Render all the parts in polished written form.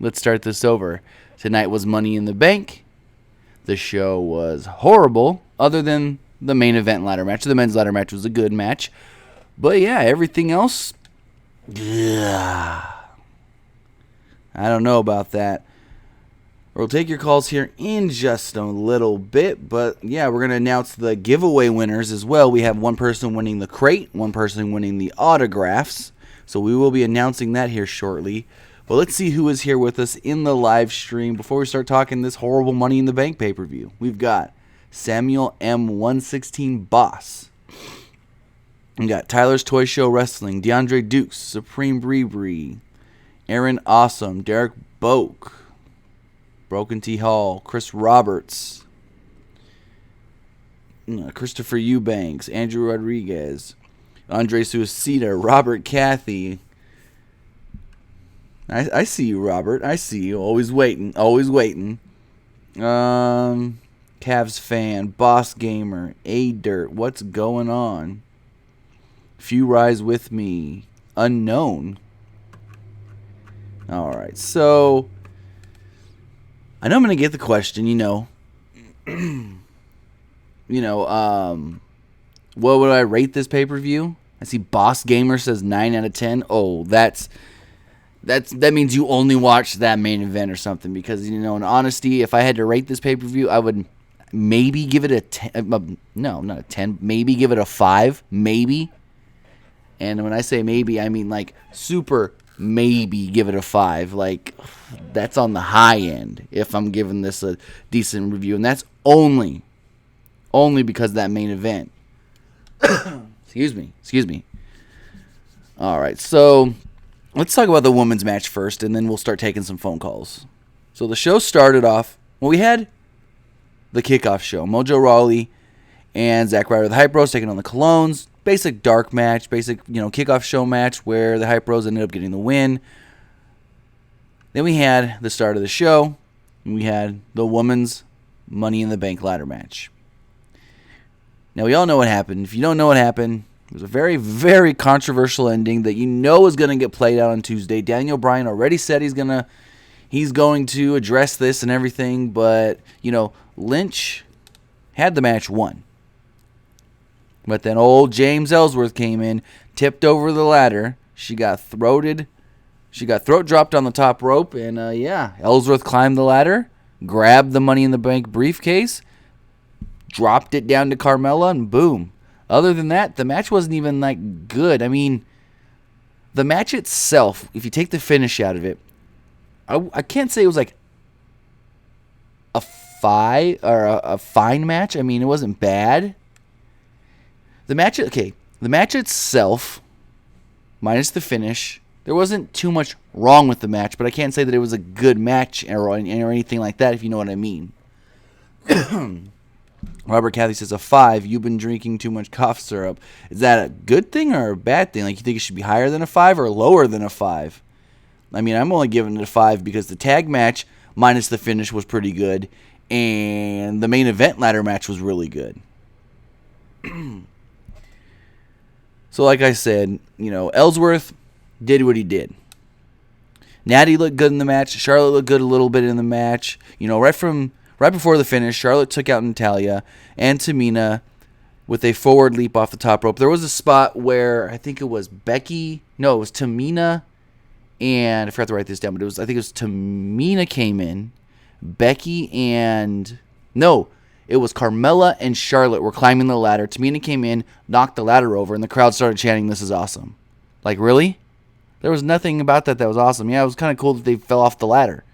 let's start this over. Tonight was Money in the Bank. The show was horrible, other than the main event ladder match. The men's ladder match was a good match. But yeah, everything else, I don't know about that. We'll take your calls here in just a little bit, but yeah, we're going to announce the giveaway winners as well. We have one person winning the crate, one person winning the autographs, so we will be announcing that here shortly. But let's see who is here with us in the live stream before we start talking this horrible Money in the Bank pay-per-view. We've got Samuel M116 Boss. We got Tyler's Toy Show Wrestling, DeAndre Dukes, Supreme Bree, Aaron Awesome, Derek Boak, Broken T. Hall, Chris Roberts, Christopher Eubanks, Andrew Rodriguez, Andre Suicida, Robert Cathy. I see you, Robert. I see you. Always waiting. Always waiting. Cavs fan, Boss Gamer, A Dirt. What's going on? Few Rise with Me, Unknown. All right, so I know I'm gonna get the question. What would I rate this pay-per-view? I see Boss Gamer says 9 out of 10. Oh, that means you only watched that main event or something. Because in honesty, if I had to rate this pay-per-view, I would maybe give it a 10. No, not a 10. Maybe give it a 5. Maybe. And when I say maybe, I mean like super maybe give it a 5. Like, that's on the high end if I'm giving this a decent review. And that's only because of that main event. Excuse me. All right, so let's talk about the women's match first, and then we'll start taking some phone calls. So the show started off, we had the kickoff show. Mojo Rawley and Zack Ryder, the Hype Bros, taking on the Colognes. Basic dark match, kickoff show match where the Hype Bros ended up getting the win. Then we had the start of the show, and we had the women's Money in the Bank ladder match. Now, we all know what happened. If you don't know what happened, it was a very, very controversial ending that is going to get played out on Tuesday. Daniel Bryan already said he's going to address this and everything, but, Lynch had the match won. But then old James Ellsworth came in, tipped over the ladder. She got throat dropped on the top rope, and Ellsworth climbed the ladder, grabbed the Money in the Bank briefcase, dropped it down to Carmella, and boom. Other than that, the match wasn't even like good. I mean, the match itself, if you take the finish out of it, I can't say it was like a fine match. I mean, it wasn't bad. The match itself, minus the finish, there wasn't too much wrong with the match, but I can't say that it was a good match or anything like that, if you know what I mean. Robert Cathy says a 5. You've been drinking too much cough syrup. Is that a good thing or a bad thing? Like, you think it should be higher than a 5 or lower than a 5? I mean, I'm only giving it a 5 because the tag match, minus the finish, was pretty good, and the main event ladder match was really good. So like I said, Ellsworth did what he did. Natty looked good in the match. Charlotte looked good a little bit in the match. Right before the finish, Charlotte took out Natalya and Tamina with a forward leap off the top rope. There was a spot where I think it was Tamina, and I forgot to write this down, but I think it was Tamina came in, it was Carmella and Charlotte were climbing the ladder. Tamina came in, knocked the ladder over, and the crowd started chanting, "This is awesome." Like, really? There was nothing about that was awesome. Yeah, it was kind of cool that they fell off the ladder.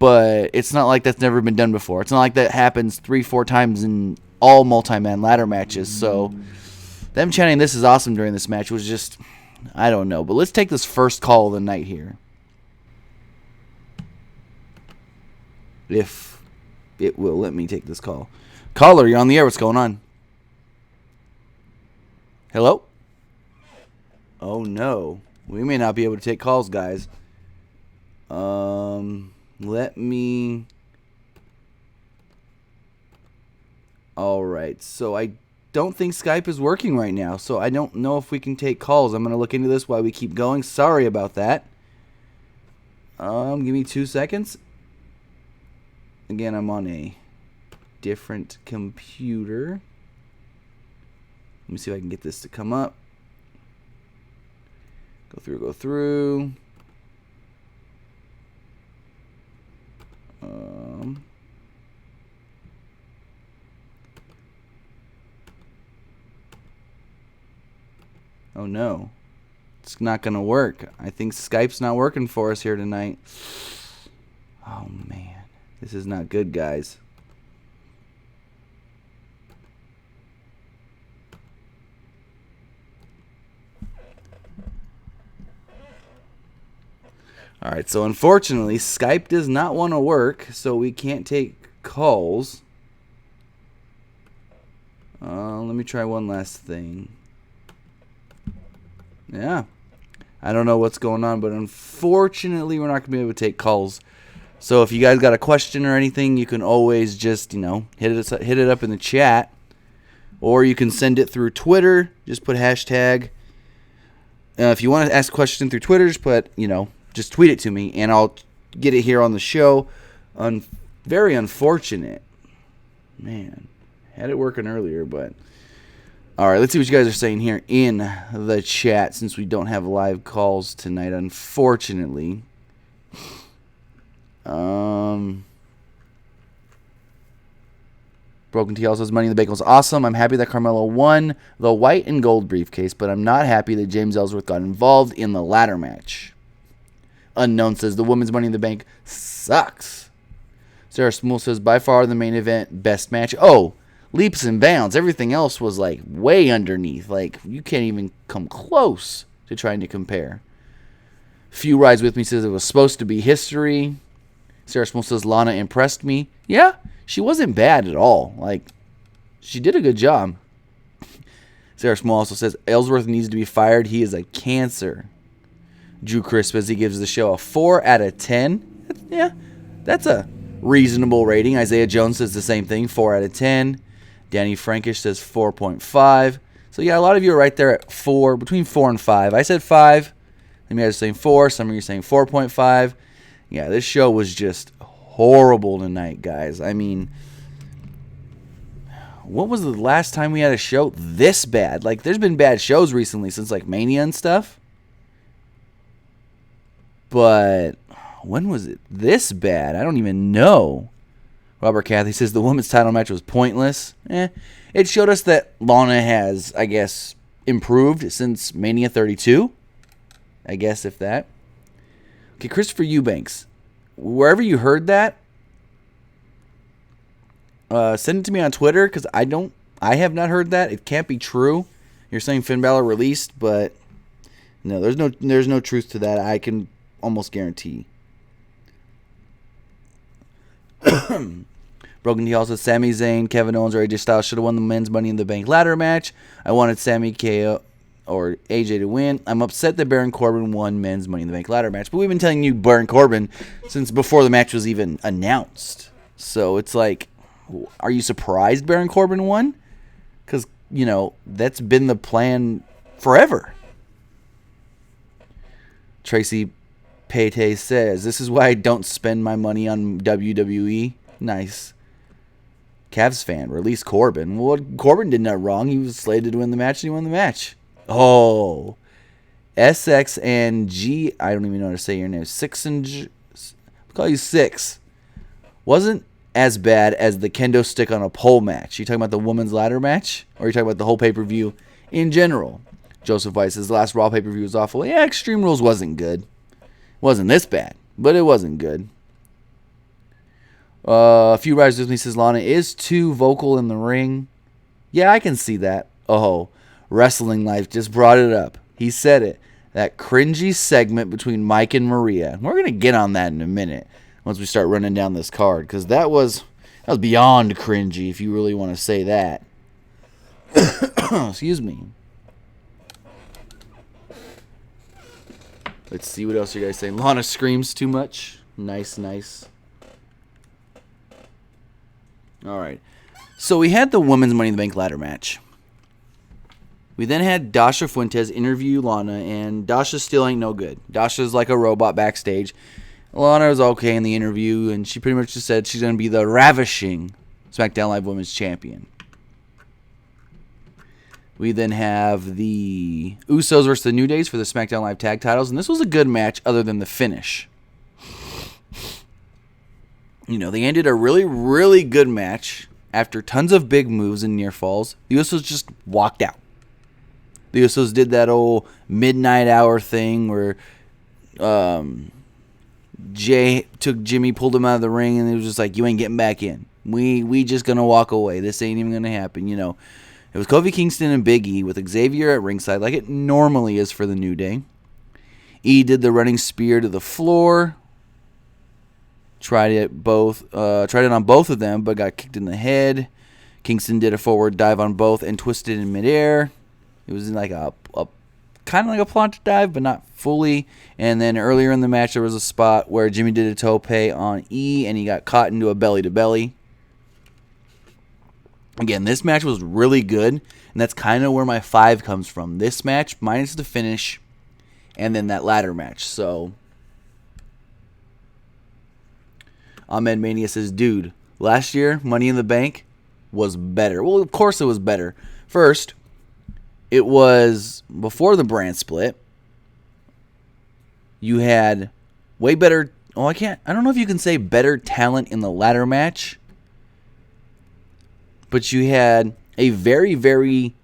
But it's not like that's never been done before. It's not like that happens 3-4 times in all multi-man ladder matches. So them chanting "This is awesome" during this match was just, I don't know. But let's take this first call of the night here. If it will let me take this call. Caller, you're on the air. What's going on? Hello? Oh, no. We may not be able to take calls, guys. Let me... Alright, so I don't think Skype is working right now, so I don't know if we can take calls. I'm going to look into this while we keep going. Sorry about that. Give me 2 seconds. Again, I'm on a different computer. Let me see if I can get this to come up. Go through. Oh no. It's not going to work. I think Skype's not working for us here tonight. Oh man. This is not good, guys. Alright, so unfortunately, Skype does not want to work, so we can't take calls. Let me try one last thing. Yeah. I don't know what's going on, but unfortunately, we're not going to be able to take calls. So if you guys got a question or anything, you can always just, hit it up in the chat. Or you can send it through Twitter. Just put hashtag. If you want to ask a question through Twitter, just put, just tweet it to me, and I'll get it here on the show. Very unfortunate. Man, had it working earlier, but... All right, let's see what you guys are saying here in the chat, since we don't have live calls tonight, unfortunately. Broken T also says Money in the Bank was awesome. I'm happy that Carmelo won the white and gold briefcase, but I'm not happy that James Ellsworth got involved in the ladder match. Unknown says the women's Money in the Bank sucks. Sarah Smool says by far the main event best match. Oh, leaps and bounds. Everything else was like way underneath. Like you can't even come close to trying to compare. Few Rides With Me says it was supposed to be history. Sarah Smool says Lana impressed me. Yeah, she wasn't bad at all. Like she did a good job. Sarah Smool also says Ellsworth needs to be fired. He is a cancer. Drew Crisp as he gives the show a 4 out of 10. Yeah, that's a reasonable rating. Isaiah Jones says the same thing, 4 out of 10. Danny Frankish says 4.5. So yeah, a lot of you are right there at 4, between 4 and 5. I said 5. Some of you guys are saying 4. Some of you are saying 4.5. Yeah, this show was just horrible tonight, guys. I mean, what was the last time we had a show this bad? Like, there's been bad shows recently since, like, Mania and stuff. But when was it this bad? I don't even know. Robert Cathy says the women's title match was pointless. It showed us that Lana has, I guess, improved since Mania 32. I guess, if that. Okay, Christopher Eubanks. Wherever you heard that, send it to me on Twitter, because I have not heard that. It can't be true. You're saying Finn Balor released, but no, there's no truth to that. I can almost guarantee. Broken T also says Sami Zayn, Kevin Owens, or AJ Styles should have won the men's Money in the Bank ladder match. I wanted Sami, KO, or AJ to win. I'm upset that Baron Corbin won men's Money in the Bank ladder match, but we've been telling you Baron Corbin since before the match was even announced. So it's like, are you surprised Baron Corbin won? Because, that's been the plan forever. Tracy Payte says, this is why I don't spend my money on WWE. Nice. Cavs fan, release Corbin. Well, Corbin did nothing wrong. He was slated to win the match, and he won the match. Oh. SX and G, I don't even know how to say your name. 6 and G, I'll call you 6. Wasn't as bad as the kendo stick on a pole match. You talking about the women's ladder match? Or are you talking about the whole pay-per-view in general? Joseph Weiss says the last Raw pay-per-view was awful. Yeah, Extreme Rules wasn't good. Wasn't this bad, but it wasn't good. A few Riders With Me says Lana is too vocal in the ring. Yeah, I can see that. Oh, Wrestling Life just brought it up. He said it. That cringy segment between Mike and Maria. We're going to get on that in a minute once we start running down this card, because that was beyond cringy, if you really want to say that. Excuse me. Let's see what else you guys saying. Lana screams too much. Nice. All right. So we had the women's Money in the Bank ladder match. We then had Dasha Fuentes interview Lana, and Dasha still ain't no good. Dasha's like a robot backstage. Lana was okay in the interview, and she pretty much just said she's going to be the ravishing SmackDown Live Women's Champion. We then have the Usos versus the New Days for the SmackDown Live Tag Titles, and this was a good match other than the finish. You know, they ended a really, really good match after tons of big moves and near falls. The Usos just walked out. The Usos did that old midnight hour thing where Jay took Jimmy, pulled him out of the ring, and it was just like, you ain't getting back in. We just going to walk away. This ain't even going to happen, you know. It was Kofi Kingston and Big E with Xavier at ringside like it normally is for the New Day. E did the running spear to the floor. Tried it on both of them, but got kicked in the head. Kingston did a forward dive on both and twisted in midair. It was like a kind of like a plancha dive, but not fully. And then earlier in the match, there was a spot where Jimmy did a tope on E, and he got caught into a belly-to-belly. Again, this match was really good, and that's kind of where my 5 comes from. This match, minus the finish, and then that ladder match. So, Ahmed Mania says, dude, last year, Money in the Bank was better. Well, of course it was better. First, it was before the brand split. You had way better... I don't know if you can say better talent in the ladder match. But you had a very, very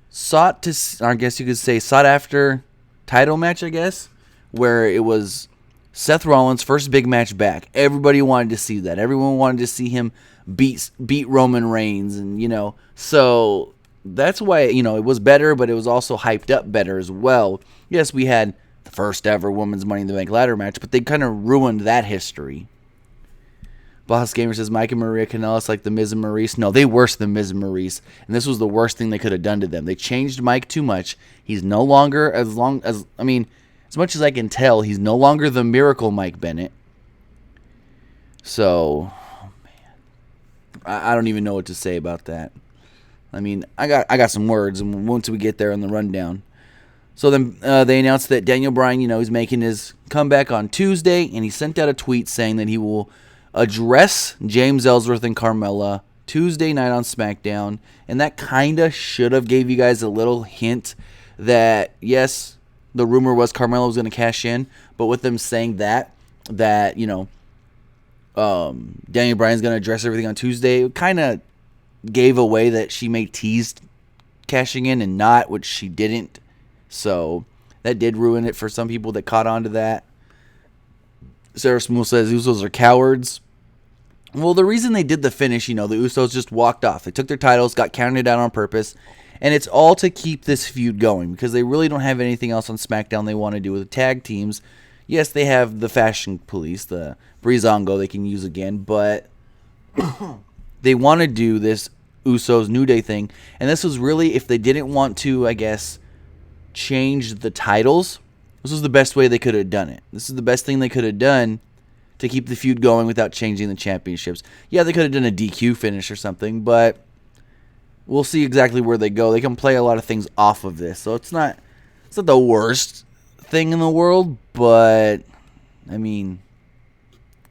sought after title match, I guess, where it was Seth Rollins' first big match back. Everybody wanted to see that. Everyone wanted to see him beat Roman Reigns, and so that's why it was better, but it was also hyped up better as well. Yes, we had the first ever women's Money in the Bank ladder match, but they kind of ruined that history. Boss Gamer says Mike and Maria Kanellis like the Miz and Maurice. No, they worse than Miz and Maurice, and this was the worst thing they could have done to them. They changed Mike too much. He's no longer as much as I can tell, he's no longer the Miracle Mike Bennett. So, I don't even know what to say about that. I mean, I got some words, and once we get there in the rundown. So then they announced that Daniel Bryan, he's making his comeback on Tuesday, and he sent out a tweet saying that he will address James Ellsworth and Carmella Tuesday night on SmackDown, and that kind of should have gave you guys a little hint that, yes, the rumor was Carmella was going to cash in, but with them saying that Daniel Bryan's going to address everything on Tuesday, it kind of gave away that she may tease cashing in and not, which she didn't. So that did ruin it for some people that caught on to that. Sarah Smool says Usos are cowards. Well, the reason they did the finish, the Usos just walked off. They took their titles, got counted out on purpose, and it's all to keep this feud going because they really don't have anything else on SmackDown they want to do with the tag teams. Yes, they have the Fashion Police, the Breezango they can use again, but they want to do this Usos New Day thing, and this was really, if they didn't want to, I guess, change the titles, this was the best way they could have done it. This is the best thing they could have done to keep the feud going without changing the championships. Yeah, they could have done a DQ finish or something, but we'll see exactly where they go. They can play a lot of things off of this, so it's not the worst thing in the world, but I mean,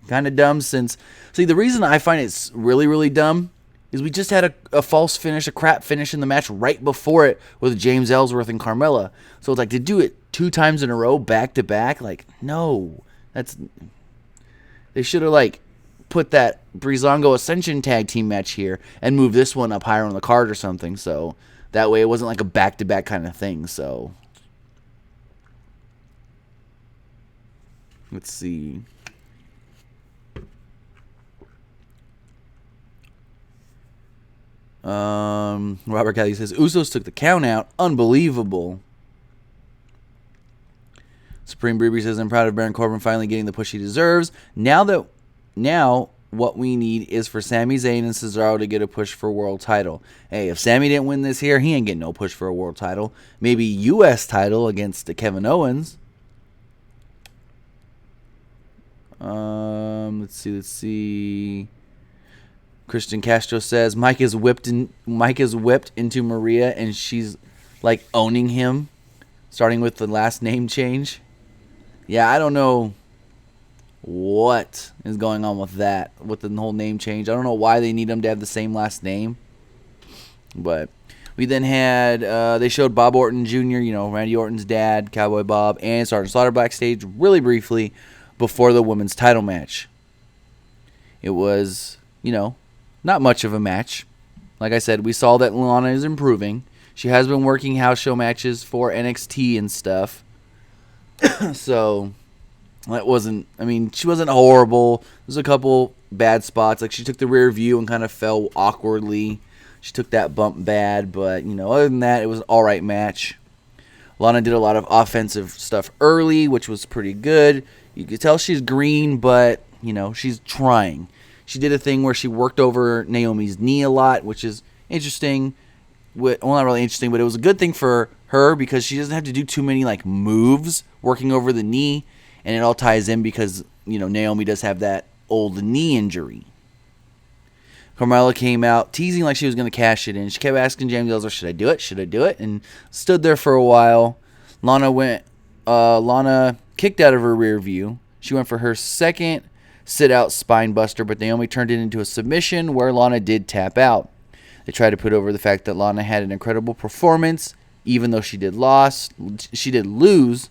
kind of dumb since... See, the reason I find it's really, really dumb is we just had a false finish, a crap finish in the match right before it with James Ellsworth and Carmella. So it's like, to do it 2 times in a row, back to back, like, no. They should have, put that Breezango Ascension tag team match here and move this one up higher on the card or something. So that way it wasn't like a back-to-back kind of thing. So let's see. Robert Kelly says Usos took the count out. Unbelievable. Supreme Breezy says, I'm proud of Baron Corbin finally getting the push he deserves. Now what we need is for Sami Zayn and Cesaro to get a push for world title. Hey, if Sami didn't win this here, he ain't getting no push for a world title. Maybe U.S. title against Kevin Owens. Let's see. Christian Castro says Mike is whipped into Maria, and she's like owning him, starting with the last name change. Yeah, I don't know What is going on with that? With the whole name change? I don't know why they need them to have the same last name. But we then had, they showed Bob Orton Jr., Randy Orton's dad, Cowboy Bob, and Sergeant Slaughter backstage really briefly before the women's title match. It was, not much of a match. Like I said, we saw that Lana is improving. She has been working house show matches for NXT and stuff. So, that wasn't, she wasn't horrible. There's a couple bad spots. Like, she took the rear view and kind of fell awkwardly. She took that bump bad, but, other than that, it was an alright match. Lana did a lot of offensive stuff early, which was pretty good. You could tell she's green, but, she's trying. She did a thing where she worked over Naomi's knee a lot, which is interesting. Well, not really interesting, but it was a good thing for her because she doesn't have to do too many, moves working over the knee. And it all ties in because, Naomi does have that old knee injury. Carmella came out teasing like she was going to cash it in. She kept asking James Ellsworth, should I do it? Should I do it? And stood there for a while. Lana kicked out of her rear view. She went for her second sit-out spine buster, but Naomi turned it into a submission where Lana did tap out. They tried to put over the fact that Lana had an incredible performance, even though she did lose.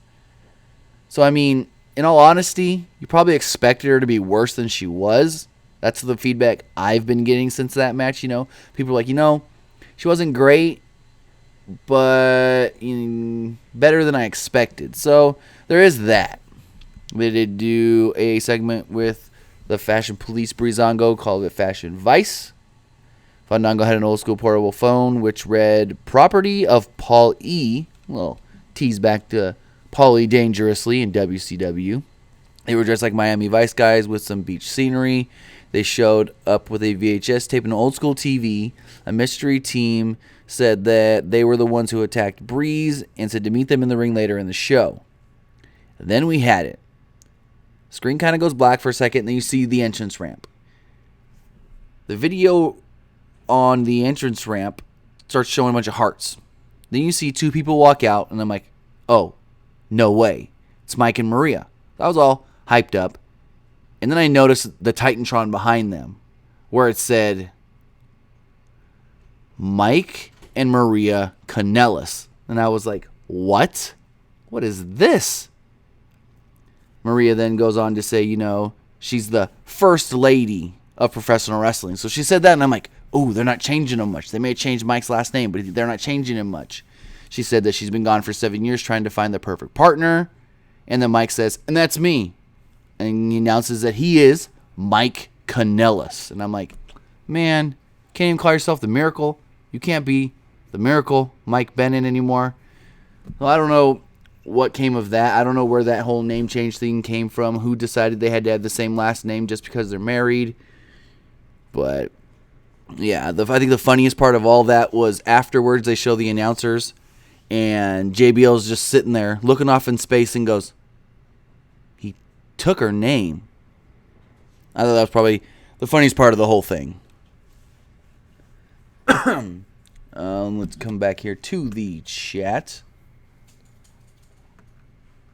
So, in all honesty, you probably expected her to be worse than she was. That's the feedback I've been getting since that match. People are like, she wasn't great, but better than I expected. So there is that. We did do a segment with the Fashion Police Breezango called it Fashion Vice. Fandango had an old school portable phone which read property of Paul E. Well, tease back to Paul E. Dangerously in WCW. They were dressed like Miami Vice guys with some beach scenery. They showed up with a VHS tape and an old school TV. A mystery team said that they were the ones who attacked Breeze and said to meet them in the ring later in the show. Then we had it. Screen kind of goes black for a second, and then you see the entrance ramp. The video on the entrance ramp starts showing a bunch of hearts. Then you see two people walk out, and I'm like, oh, no way. It's Mike and Maria. That was all hyped up. And then I noticed the Titantron behind them, where it said, Mike and Maria Kanellis. And I was like, what? What is this? Maria then goes on to say, she's the first lady of professional wrestling. So she said that, and I'm like, oh, they're not changing him much. They may change Mike's last name, but they're not changing him much. She said that she's been gone for 7 years trying to find the perfect partner. And then Mike says, and that's me. And he announces that he is Mike Kanellis. And I'm like, man, can't even call yourself the Miracle. You can't be the Miracle Mike Bennett anymore. Well, I don't know what came of that. I don't know where that whole name change thing came from. Who decided they had to have the same last name just because they're married. But, yeah, I think the funniest part of all that was afterwards they show the announcers. And JBL's just sitting there looking off in space and goes, he took her name. I thought that was probably the funniest part of the whole thing. Let's come back here to the chat.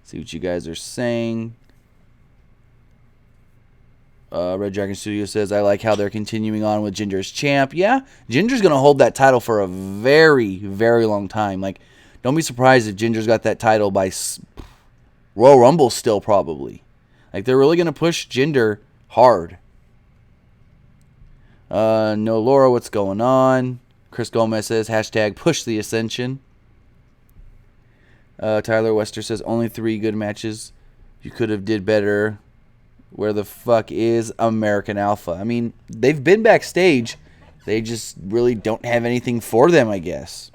See what you guys are saying. Red Dragon Studio says, I like how they're continuing on with Ginger as champ. Yeah, Ginger's going to hold that title for a very, very long time. Don't be surprised if Ginger's got that title by Royal Rumble still, probably. They're really going to push Ginger hard. No, Laura, what's going on? Chris Gomez says, hashtag push the ascension. Tyler Wester says, only 3 good matches. You could have did better. Where the fuck is American Alpha? They've been backstage. They just really don't have anything for them, I guess.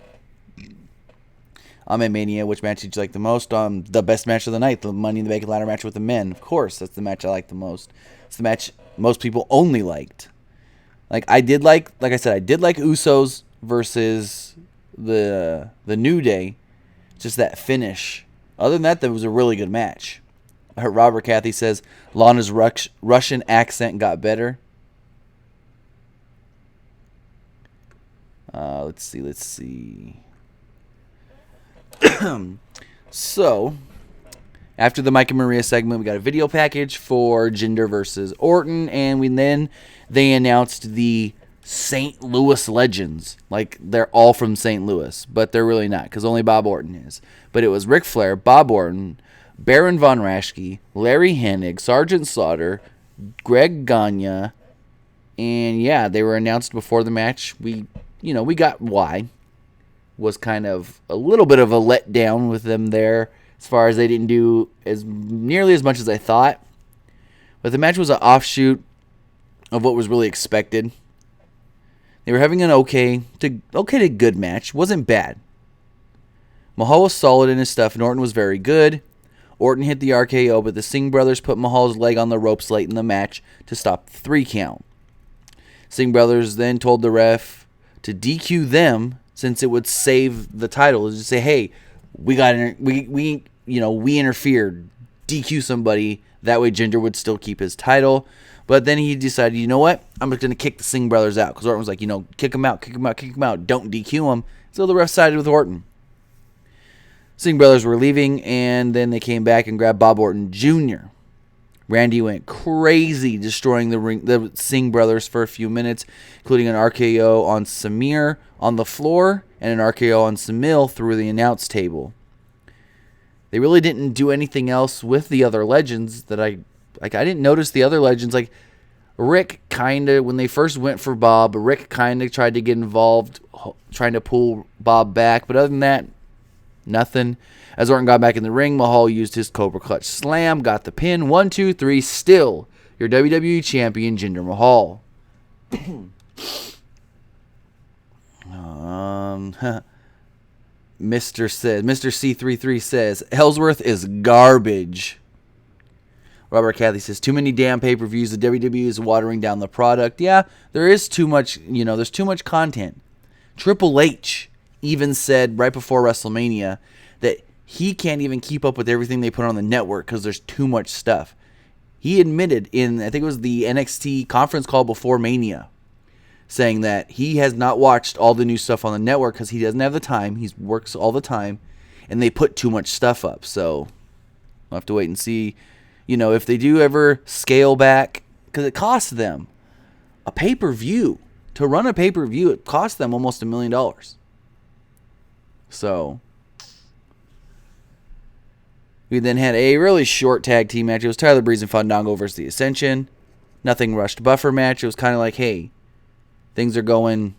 I'm at Mania. Which match did you like the most? The best match of the night. The Money in the Bank ladder match with the men. Of course, that's the match I like the most. It's the match most people only liked. Like I said, I did like Usos versus the New Day. Just that finish. Other than that, that was a really good match. Robert Cathy says Lana's Russian accent got better. Let's see. So, After the Mike and Maria segment, we got a video package for Jinder versus Orton, and then they announced the St. Louis Legends. Like, they're all from St. Louis, but they're really not, because only Bob Orton is. But it was Ric Flair, Bob Orton, Baron Von Raschke, Larry Hennig, Sergeant Slaughter, Greg Gagne, and yeah, they were announced before the match. We got why. Was kind of a little bit of a letdown with them there, as far as they didn't do as nearly as much as I thought. But the match was an offshoot of what was really expected. They were having an okay to good match. Wasn't bad. Mahal was solid in his stuff, and Orton was very good. Orton hit the RKO, but the Singh brothers put Mahal's leg on the ropes late in the match to stop the 3 count. Singh brothers then told the ref to DQ them, since it would save the title. Just say, hey, we interfered, DQ somebody. That way Jinder would still keep his title. But then he decided, you know what? I'm just going to kick the Singh brothers out. Because Orton was like, kick him out. Don't DQ him. So the ref sided with Orton. Singh brothers were leaving, and then they came back and grabbed Bob Orton Jr. Randy went crazy, destroying the Singh brothers for a few minutes, including an RKO on Samir on the floor and an RKO on Samil through the announce table. They really didn't do anything else with the other legends that I didn't notice the other legends. Like, Rick kind of, when they first went for Bob, Rick kind of tried to get involved, trying to pull Bob back. But other than that, nothing. As Orton got back in the ring, Mahal used his Cobra Clutch Slam, got the pin. 1, 2, 3, still your WWE Champion, Jinder Mahal. Mr. C33 says, Ellsworth is garbage. Robert Cathy says, too many damn pay-per-views. The WWE is watering down the product. Yeah, there is too much, there's too much content. Triple H even said right before WrestleMania that he can't even keep up with everything they put on the network because there's too much stuff. He admitted in, I think it was the NXT conference call before Mania, saying that he has not watched all the new stuff on the network because he doesn't have the time. He works all the time, and they put too much stuff up. So we'll have to wait and see, if they do ever scale back, because it costs them a pay-per-view. To run a pay-per-view, it costs them almost $1 million. So we then had a really short tag team match. It was Tyler Breeze and Fandango versus the Ascension. Nothing rushed buffer match. It was kind of like, hey, things are going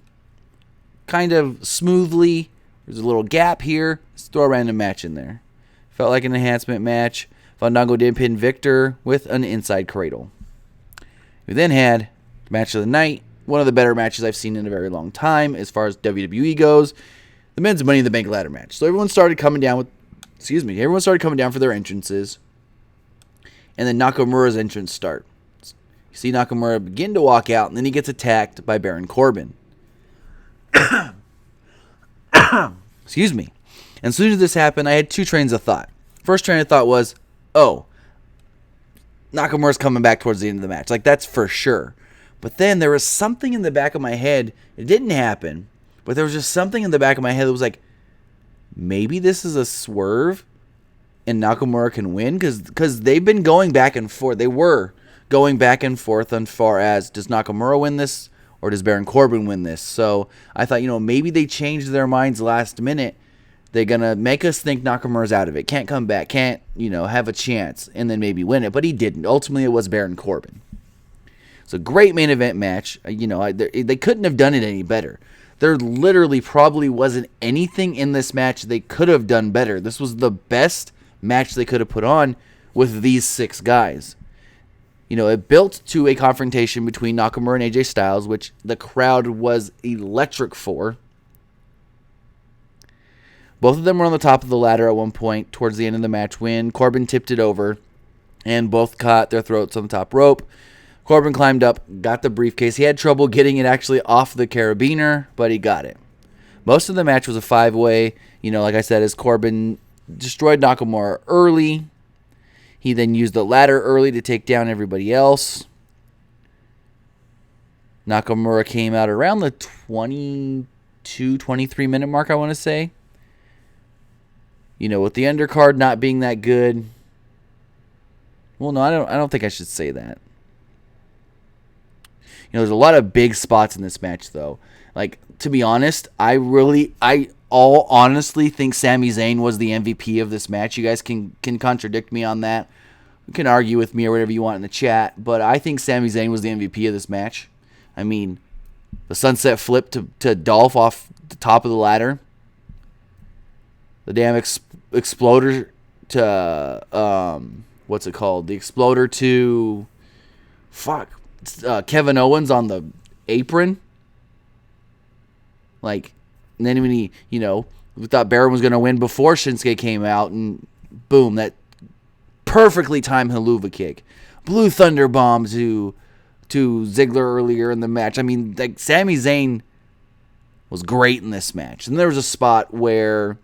kind of smoothly. There's a little gap here. Let's throw a random match in there. Felt like an enhancement match. Fandango did pin Victor with an inside cradle. We then had the match of the night. One of the better matches I've seen in a very long time as far as WWE goes. The men's Money in the Bank ladder match. So everyone started coming down for their entrances. And then Nakamura's entrance start. You see Nakamura begin to walk out, and then he gets attacked by Baron Corbin. Excuse me. And as soon as this happened, I had 2 trains of thought. First train of thought was, oh, Nakamura's coming back towards the end of the match. Like, that's for sure. But then there was something in the back of my head. It didn't happen. But there was just something in the back of my head that was like, maybe this is a swerve and Nakamura can win? Because they've been going back and forth. They were going back and forth on far as, does Nakamura win this or does Baron Corbin win this? So I thought, maybe they changed their minds last minute. They're going to make us think Nakamura's out of it. Can't come back. Can't, have a chance and then maybe win it. But he didn't. Ultimately, it was Baron Corbin. It's a great main event match. They couldn't have done it any better. There literally probably wasn't anything in this match they could have done better. This was the best match they could have put on with these 6 guys. It built to a confrontation between Nakamura and AJ Styles, which the crowd was electric for. Both of them were on the top of the ladder at one point towards the end of the match when Corbin tipped it over and both caught their throats on the top rope. Corbin climbed up, got the briefcase. He had trouble getting it actually off the carabiner, but he got it. Most of the match was a 5-way. Like I said, as Corbin destroyed Nakamura early. He then used the ladder early to take down everybody else. Nakamura came out around the 22, 23 minute mark, I want to say. With the undercard not being that good, Well, no, I don't think I should say that. There's a lot of big spots in this match, though. Like, to be honest, I all honestly think Sami Zayn was the MVP of this match. You guys can contradict me on that. You can argue with me or whatever you want in the chat, but I think Sami Zayn was the MVP of this match. I mean, the sunset flip to Dolph off the top of the ladder. The damn exploder to, what's it called? The exploder to, Kevin Owens on the apron. Like, and then when we thought Baron was going to win before Shinsuke came out, and boom, that perfectly timed Helluva Kick. Blue Thunder Bomb to Ziggler earlier in the match. I mean, like, Sami Zayn was great in this match. And there was a spot where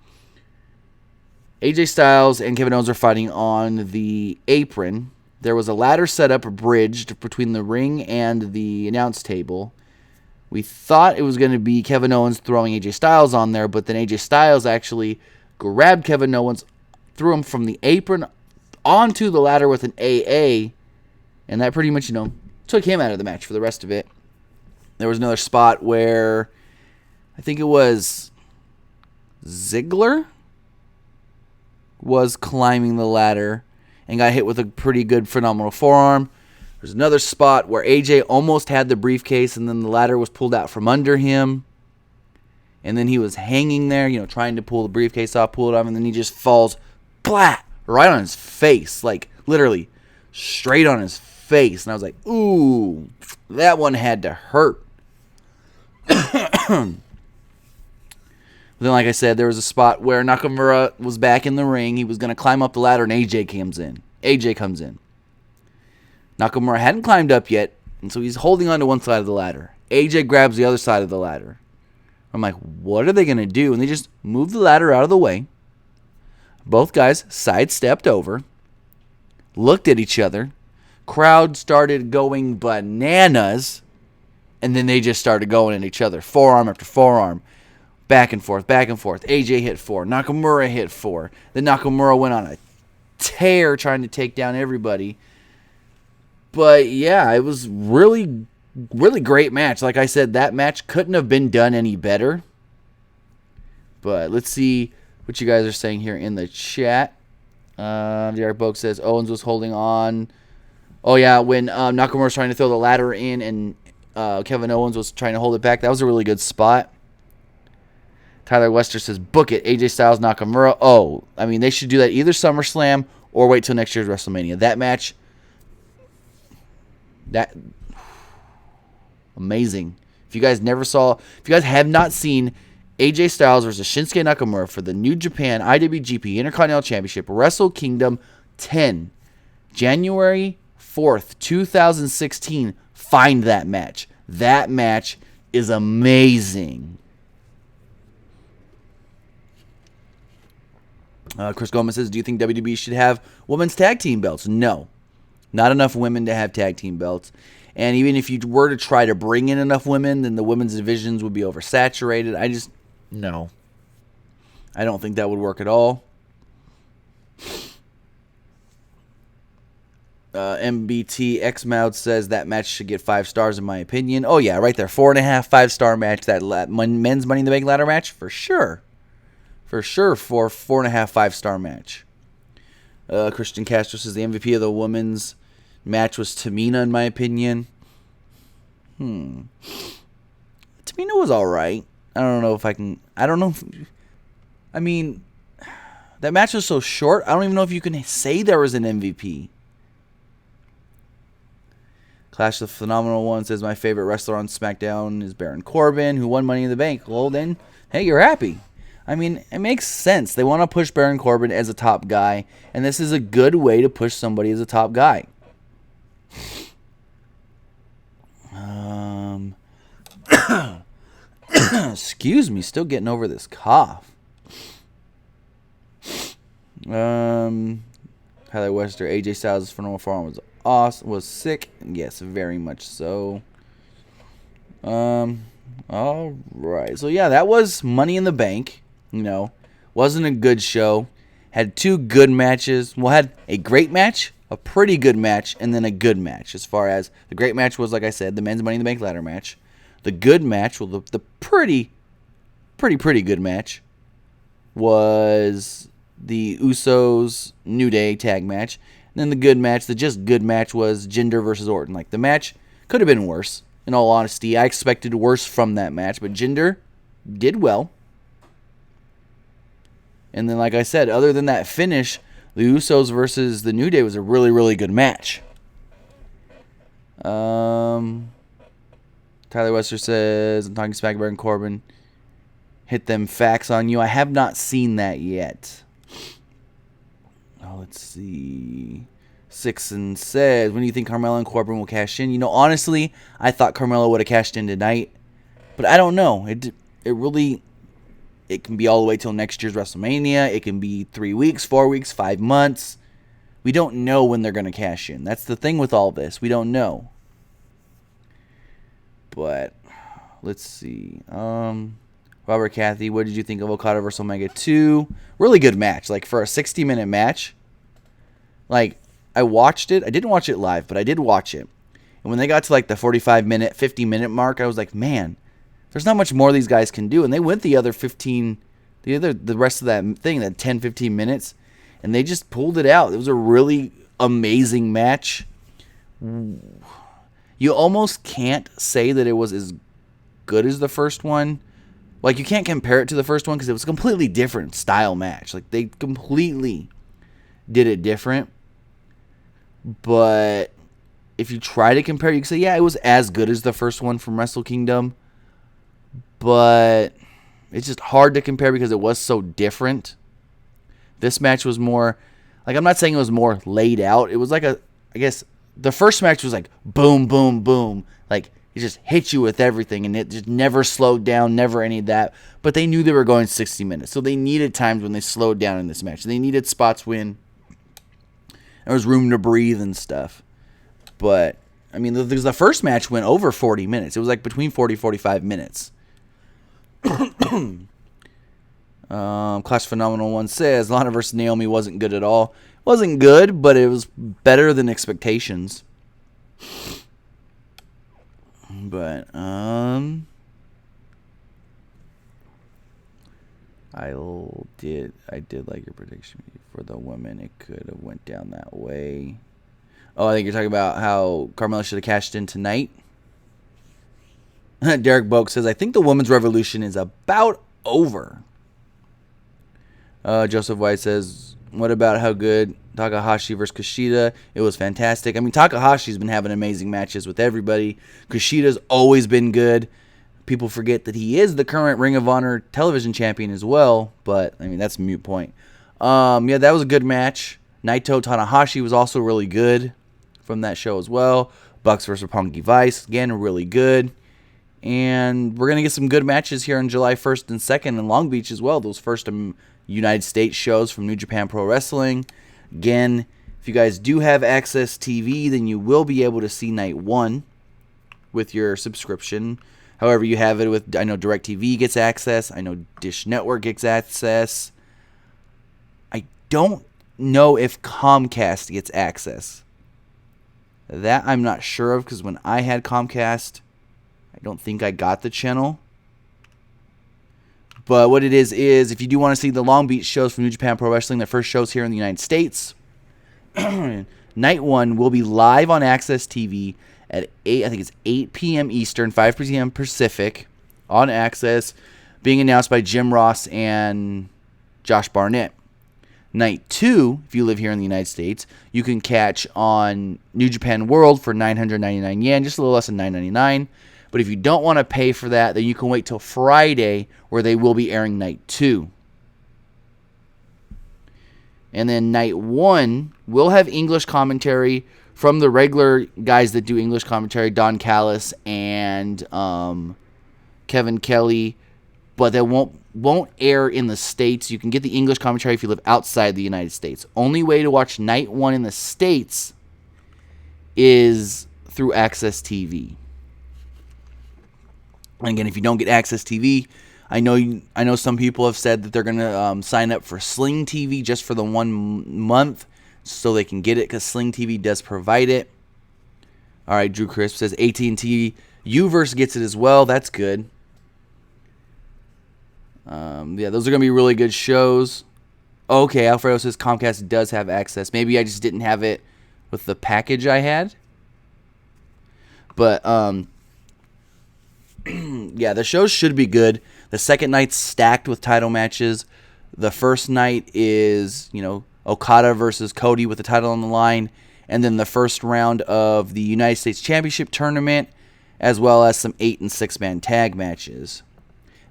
AJ Styles and Kevin Owens are fighting on the apron. There was a ladder set up, bridged between the ring and the announce table. We thought it was going to be Kevin Owens throwing AJ Styles on there, but then AJ Styles actually grabbed Kevin Owens, threw him from the apron onto the ladder with an AA, and that pretty much, took him out of the match for the rest of it. There was another spot where I think it was Ziggler was climbing the ladder and got hit with a pretty good phenomenal forearm. There's another spot where AJ almost had the briefcase, and then the ladder was pulled out from under him. And then he was hanging there, trying to pull the briefcase off, pull it off, and then he just falls flat right on his face. Like, literally, straight on his face. And I was like, ooh, that one had to hurt. Then, like I said, there was a spot where Nakamura was back in the ring. He was going to climb up the ladder, and AJ comes in. Nakamura hadn't climbed up yet, and so he's holding on to one side of the ladder. AJ grabs the other side of the ladder. I'm like, what are they going to do? And they just moved the ladder out of the way. Both guys sidestepped over, looked at each other. Crowd started going bananas, and then they just started going at each other. Forearm after forearm. Back and forth, back and forth. AJ hit 4. Nakamura hit 4. Then Nakamura went on a tear trying to take down everybody. But, yeah, it was really, really great match. Like I said, that match couldn't have been done any better. But let's see what you guys are saying here in the chat. Derek Boak says Owens was holding on. Oh, yeah, when Nakamura was trying to throw the ladder in and Kevin Owens was trying to hold it back. That was a really good spot. Tyler Wester says, book it, AJ Styles, Nakamura. Oh, I mean, they should do that either SummerSlam or wait till next year's WrestleMania. That match, amazing. If you guys have not seen AJ Styles versus Shinsuke Nakamura for the New Japan IWGP Intercontinental Championship, Wrestle Kingdom 10, January 4th, 2016, find that match. That match is amazing. Chris Gomez says, do you think WWE should have women's tag team belts? No. Not enough women to have tag team belts. And even if you were to try to bring in enough women, then the women's divisions would be oversaturated. No. I don't think that would work at all. MBT Xmoud says that match should get 5 stars in my opinion. Oh, yeah, right there. 4.5, 5-star match. That men's Money in the Bank ladder match? For sure. For sure, for 4.5, 5-star match. Christian Castro says the MVP of the women's match was Tamina, in my opinion. Tamina was all right. I don't know. I mean, that match was so short, I don't even know if you can say there was an MVP. Clash of the Phenomenal One says my favorite wrestler on SmackDown is Baron Corbin, who won Money in the Bank. Well, then, hey, you're happy. I mean, it makes sense. They want to push Baron Corbin as a top guy, and this is a good way to push somebody as a top guy. Excuse me, still getting over this cough. Tyler Wester, AJ Styles' phenomenal forearm was awesome, was sick. Yes, very much so. All right. So yeah, that was Money in the Bank. Wasn't a good show. Had 2 good matches. Well, had a great match, a pretty good match, and then a good match. As far as the great match was, like I said, the men's Money in the Bank ladder match. The good match, well, the pretty good match was the Usos New Day tag match. And then the good match, the just good match, was Jinder versus Orton. Like, the match could have been worse. In all honesty, I expected worse from that match, but Jinder did well. And then, like I said, other than that finish, the Usos versus the New Day was a really, really good match. Tyler Wester says, I'm talking smack about Baron Corbin. Hit them facts on you. I have not seen that yet. Oh, let's see. Sixon says, when do you think Carmella and Corbin will cash in? You know, honestly, I thought Carmella would have cashed in tonight. But I don't know. It can be all the way till next year's WrestleMania. It can be 3 weeks, 4 weeks, 5 months. We don't know when they're going to cash in. That's the thing with all this. We don't know. But let's see. Robert Cathy, what did you think of Okada vs. Omega 2? Really good match. Like, for a 60-minute match. Like, I watched it. I didn't watch it live, but I did watch it. And when they got to, like, the 45-minute, 50-minute mark, I was like, man, there's not much more these guys can do. And they went the other 15, the rest of that thing, that 10, 15 minutes, and they just pulled it out. It was a really amazing match. You almost can't say that it was as good as the first one. Like, you can't compare it to the first one because it was a completely different style match. Like, they completely did it different. But if you try to compare, you can say, yeah, it was as good as the first one from Wrestle Kingdom. But it's just hard to compare because it was so different. This match was more, like, I'm not saying it was more laid out. It was like I guess the first match was like boom, boom, boom. Like, it just hit you with everything, and it just never slowed down, never any of that. But they knew they were going 60 minutes, so they needed times when they slowed down in this match. They needed spots when there was room to breathe and stuff. But, I mean, the first match went over 40 minutes. It was like between 40 and 45 minutes. Clash Phenomenal 1 says, Lana vs. Naomi wasn't good at all. It wasn't good, but it was better than expectations. But, I did like your prediction for the women. It could have went down that way. Oh, I think you're talking about how Carmella should have cashed in tonight. Derek Boak says, I think the women's revolution is about over. Joseph White says, what about how good Takahashi versus Kushida? It was fantastic. I mean, Takahashi's been having amazing matches with everybody. Kushida's always been good. People forget that he is the current Ring of Honor television champion as well. But, I mean, that's a moot point. Yeah, that was a good match. Naito Tanahashi was also really good from that show as well. Bucks versus Punky Vice, again, really good. And we're going to get some good matches here on July 1st and 2nd in Long Beach as well. Those first United States shows from New Japan Pro Wrestling. Again, if you guys do have Access TV, then you will be able to see Night 1 with your subscription. However you have it with, I know DirecTV gets access. I know Dish Network gets access. I don't know if Comcast gets access. That I'm not sure of, because when I had Comcast, I don't think I got the channel. But what it is if you do want to see the Long Beach shows from New Japan Pro Wrestling, the first shows here in the United States, Night 1 will be live on Access TV at 8 p.m. Eastern, 5 p.m. Pacific, on Access, being announced by Jim Ross and Josh Barnett. Night 2, if you live here in the United States, you can catch on New Japan World for 999 yen, just a little less than 999. But if you don't want to pay for that, then you can wait till Friday, where they will be airing Night 2. And then Night 1 will have English commentary from the regular guys that do English commentary, Don Callis and Kevin Kelly, but they won't air in the States. You can get the English commentary if you live outside the United States. Only way to watch Night 1 in the States is through Access TV. And again, if you don't get Access TV, I know some people have said that they're going to sign up for Sling TV just for the 1 month. so they can get it because Sling TV does provide it. All right, Drew Crisp says AT&T Uverse gets it as well. That's good. Yeah, those are going to be really good shows. Okay, Alfredo says Comcast does have access. Maybe I just didn't have it with the package I had. But, yeah, the shows should be good. The second night's stacked with title matches. The first night is, Okada versus Cody with the title on the line. And then the first round of the United States Championship Tournament, as well as some 8- and 6-man tag matches.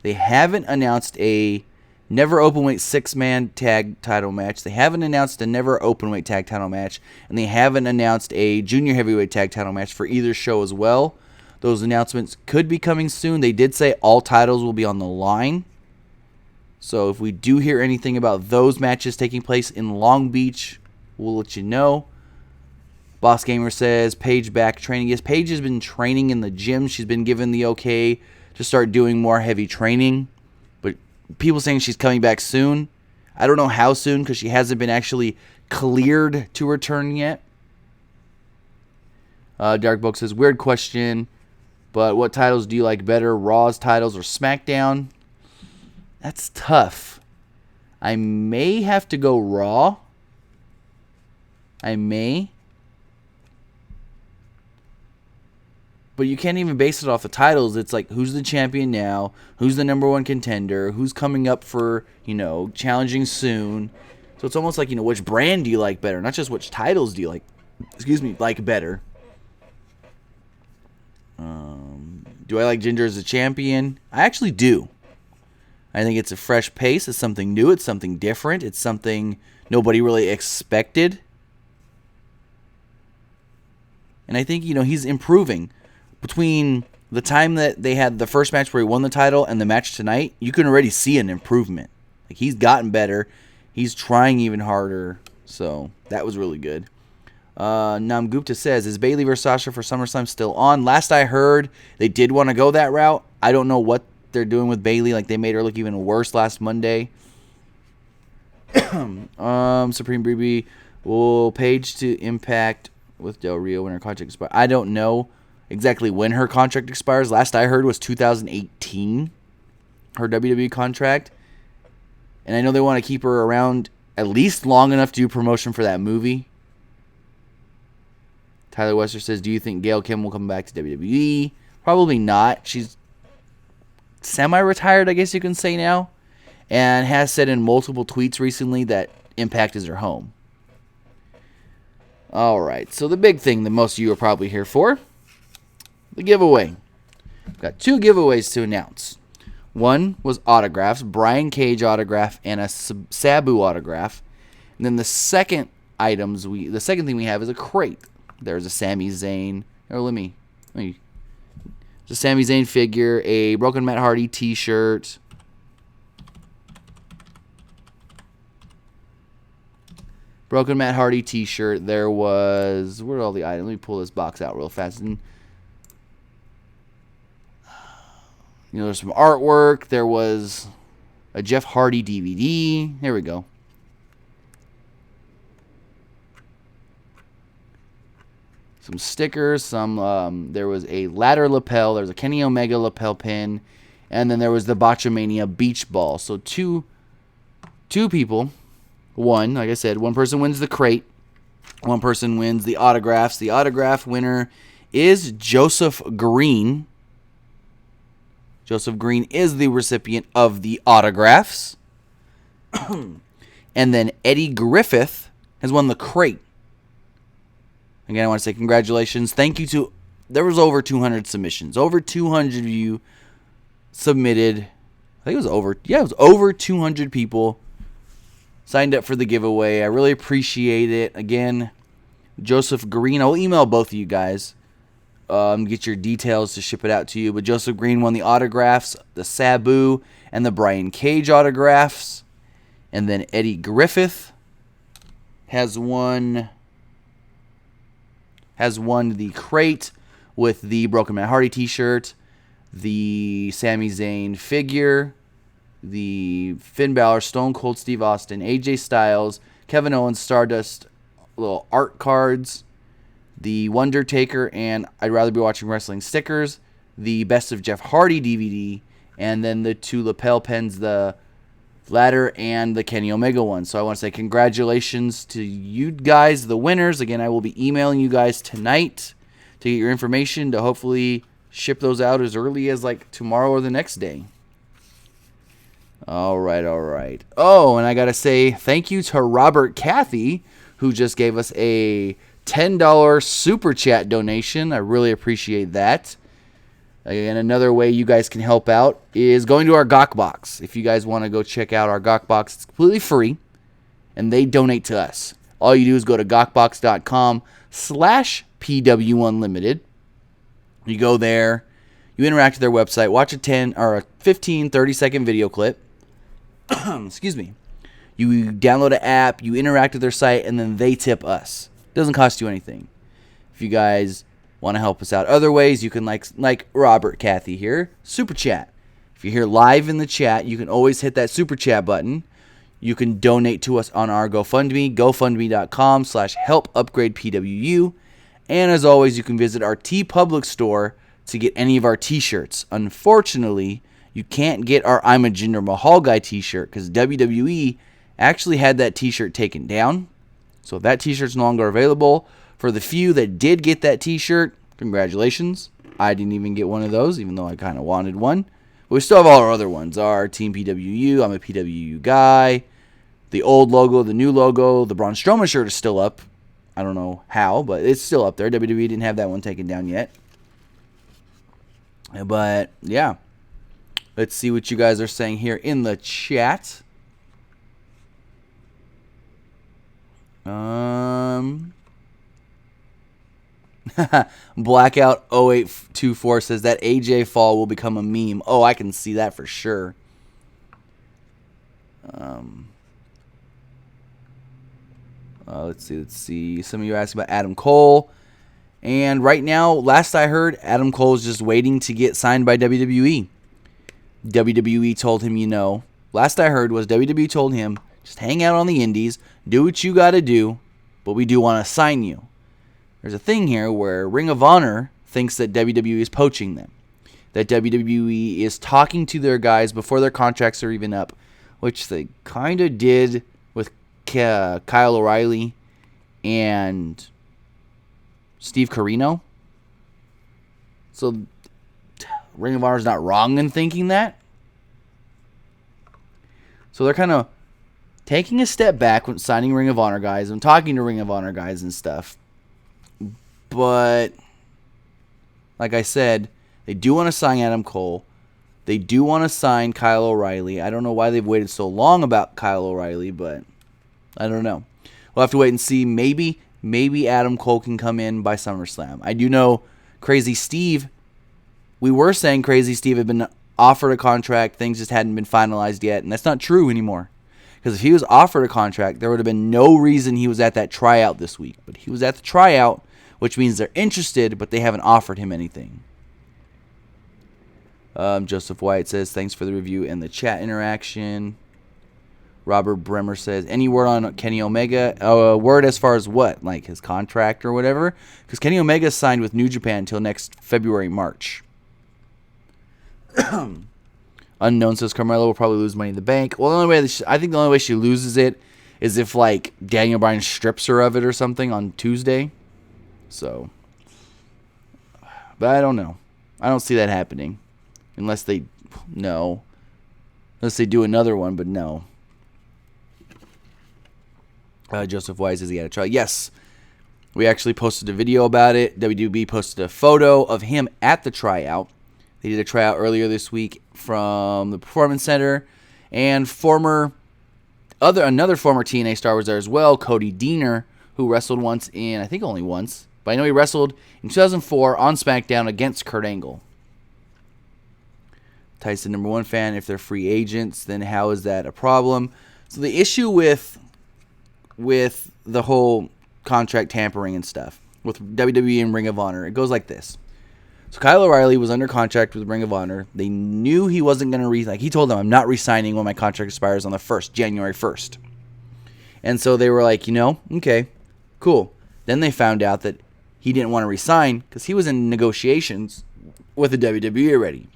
They haven't announced a Never Openweight 6-man tag title match. They haven't announced a Never Openweight tag title match. And they haven't announced a Junior Heavyweight tag title match for either show as well. Those announcements could be coming soon. They did say all titles will be on the line. So if we do hear anything about those matches taking place in Long Beach, we'll let you know. Boss Gamer says Paige back training. Yes, Paige has been training in the gym. She's been given the okay to start doing more heavy training. But people saying she's coming back soon. I don't know how soon because she hasn't been actually cleared to return yet. Darkbook says, weird question, but what titles do you like better, Raw's titles or SmackDown? That's tough. I may have to go Raw. I may. But you can't even base it off the titles. It's like, who's the champion now? Who's the number one contender? Who's coming up for, challenging soon? So it's almost like, which brand do you like better? Not just which titles do you like better. Do I like Ginger as a champion? I actually do. I think it's a fresh pace. It's something new. It's something different. It's something nobody really expected. And I think, he's improving. Between the time that they had the first match where he won the title and the match tonight, you can already see an improvement. Like, he's gotten better. He's trying even harder. So that was really good. Nam Gupta says, is Bayley versus Sasha for SummerSlam still on? Last I heard, they did want to go that route. I don't know what they're doing with Bayley. Like, they made her look even worse last Monday. Supreme Breeby will Paige to Impact with Del Rio when her contract expires. I don't know exactly when her contract expires. Last I heard was 2018, her WWE contract. And I know they want to keep her around at least long enough to do promotion for that movie. Tyler Wester says, do you think Gail Kim will come back to WWE? Probably not. She's semi-retired, I guess you can say now. And has said in multiple tweets recently that Impact is her home. Alright, so the big thing that most of you are probably here for, the giveaway. We've got 2 giveaways to announce. One was autographs, Brian Cage autograph and a Sabu autograph. And then the second thing we have is a crate. There's a Sami Zayn. There's a Sami Zayn figure, a Broken Matt Hardy t-shirt. Broken Matt Hardy t-shirt. There was... Where are all the items? Let me pull this box out real fast. And, there's some artwork. There was a Jeff Hardy DVD. There we go. Some stickers. There was a ladder lapel. There was a Kenny Omega lapel pin. And then there was the Botchamania beach ball. So two people... like I said, one person wins the crate. One person wins the autographs. The autograph winner is Joseph Green. Joseph Green is the recipient of the autographs. And then Eddie Griffith has won the crate. Again, I want to say congratulations. Thank you to... There was over 200 submissions. Over 200 of you submitted. I think it was over... Yeah, it was over 200 people signed up for the giveaway. I really appreciate it. Again, Joseph Green. I'll email both of you guys. Get your details to ship it out to you. But Joseph Green won the autographs, the Sabu, and the Brian Cage autographs. And then Eddie Griffith has won the crate with the Broken Matt Hardy t-shirt, the Sami Zayn figure, the Finn Balor, Stone Cold Steve Austin, AJ Styles, Kevin Owens, Stardust, little art cards, the Wonder Taker and I'd Rather Be Watching Wrestling stickers, the Best of Jeff Hardy DVD, and then the 2 lapel pins, the ladder and the Kenny Omega one. So I want to say congratulations to you guys, the winners. Again, I will be emailing you guys tonight to get your information to hopefully ship those out as early as like tomorrow or the next day. All right. Oh, and I got to say thank you to Robert Cathy, who just gave us a $10 super chat donation. I really appreciate that. Again, another way you guys can help out is going to our Gawk Box. If you guys want to go check out our Gawk Box, it's completely free, and they donate to us. All you do is go to gawkbox.com/PW Unlimited. You go there, you interact with their website, watch a 15, 30-second video clip. Excuse me. You download an app, you interact with their site, and then they tip us. It doesn't cost you anything. If you guys want to help us out other ways, you can like Robert Cathy here, super chat. If you're here live in the chat, you can always hit that super chat button. You can donate to us on our GoFundMe, gofundme.com/helpupgradepwu. And as always, you can visit our TeePublic store to get any of our t-shirts. Unfortunately, you can't get our I'm a Jinder Mahal guy t-shirt because WWE actually had that t-shirt taken down. So if that t-shirt's no longer available, for the few that did get that t-shirt, congratulations. I didn't even get one of those, even though I kind of wanted one. But we still have all our other ones. Our Team PWU, I'm a PWU guy, the old logo, the new logo, the Braun Strowman shirt is still up. I don't know how, but it's still up there. WWE didn't have that one taken down yet. But, yeah. Let's see what you guys are saying here in the chat. Blackout 0824 says that AJ fall will become a meme. Oh, I can see that for sure. Let's see. Some of you are asking about Adam Cole. And right now, last I heard, Adam Cole is just waiting to get signed by WWE. WWE told him, last I heard was WWE told him, just hang out on the indies, do what you got to do, but we do want to sign you. There's a thing here where Ring of Honor thinks that WWE is poaching them, that WWE is talking to their guys before their contracts are even up, which they kind of did with Kyle O'Reilly and Steve Corino. So Ring of Honor is not wrong in thinking that. So they're kind of taking a step back when signing Ring of Honor guys and talking to Ring of Honor guys and stuff. But like I said, they do want to sign Adam Cole. They do want to sign Kyle O'Reilly. I don't know why they've waited so long about Kyle O'Reilly, but I don't know. We'll have to wait and see. Maybe Adam Cole can come in by SummerSlam. I do know Crazy Steve. We were saying Crazy Steve had been offered a contract. Things just hadn't been finalized yet, and that's not true anymore. Because if he was offered a contract, there would have been no reason he was at that tryout this week. But he was at the tryout, which means they're interested, but they haven't offered him anything. Joseph White says, thanks for the review and the chat interaction. Robert Bremer says, any word on Kenny Omega? A word as far as what? Like his contract or whatever? Because Kenny Omega is signed with New Japan until next February, March. Unknown says Carmella will probably lose Money in the Bank. Well, I think the only way she loses it is if like Daniel Bryan strips her of it or something on Tuesday. So, but I don't know. I don't see that happening unless they do another one. But no. Joseph Wise says he had a tryout. Yes, we actually posted a video about it. WWE posted a photo of him at the tryout. They did a tryout earlier this week from the Performance Center, and another former TNA star was there as well, Cody Deaner, who wrestled once I think only once, but I know he wrestled in 2004 on SmackDown against Kurt Angle. Tyson #1 fan, if they're free agents, then how is that a problem? So the issue with the whole contract tampering and stuff with WWE and Ring of Honor, it goes like this. So Kyle O'Reilly was under contract with Ring of Honor. They knew he wasn't going to he told them, I'm not re-signing when my contract expires on the 1st, January 1st. And so they were like, okay, Cool. Then they found out that he didn't want to resign because he was in negotiations with the WWE already.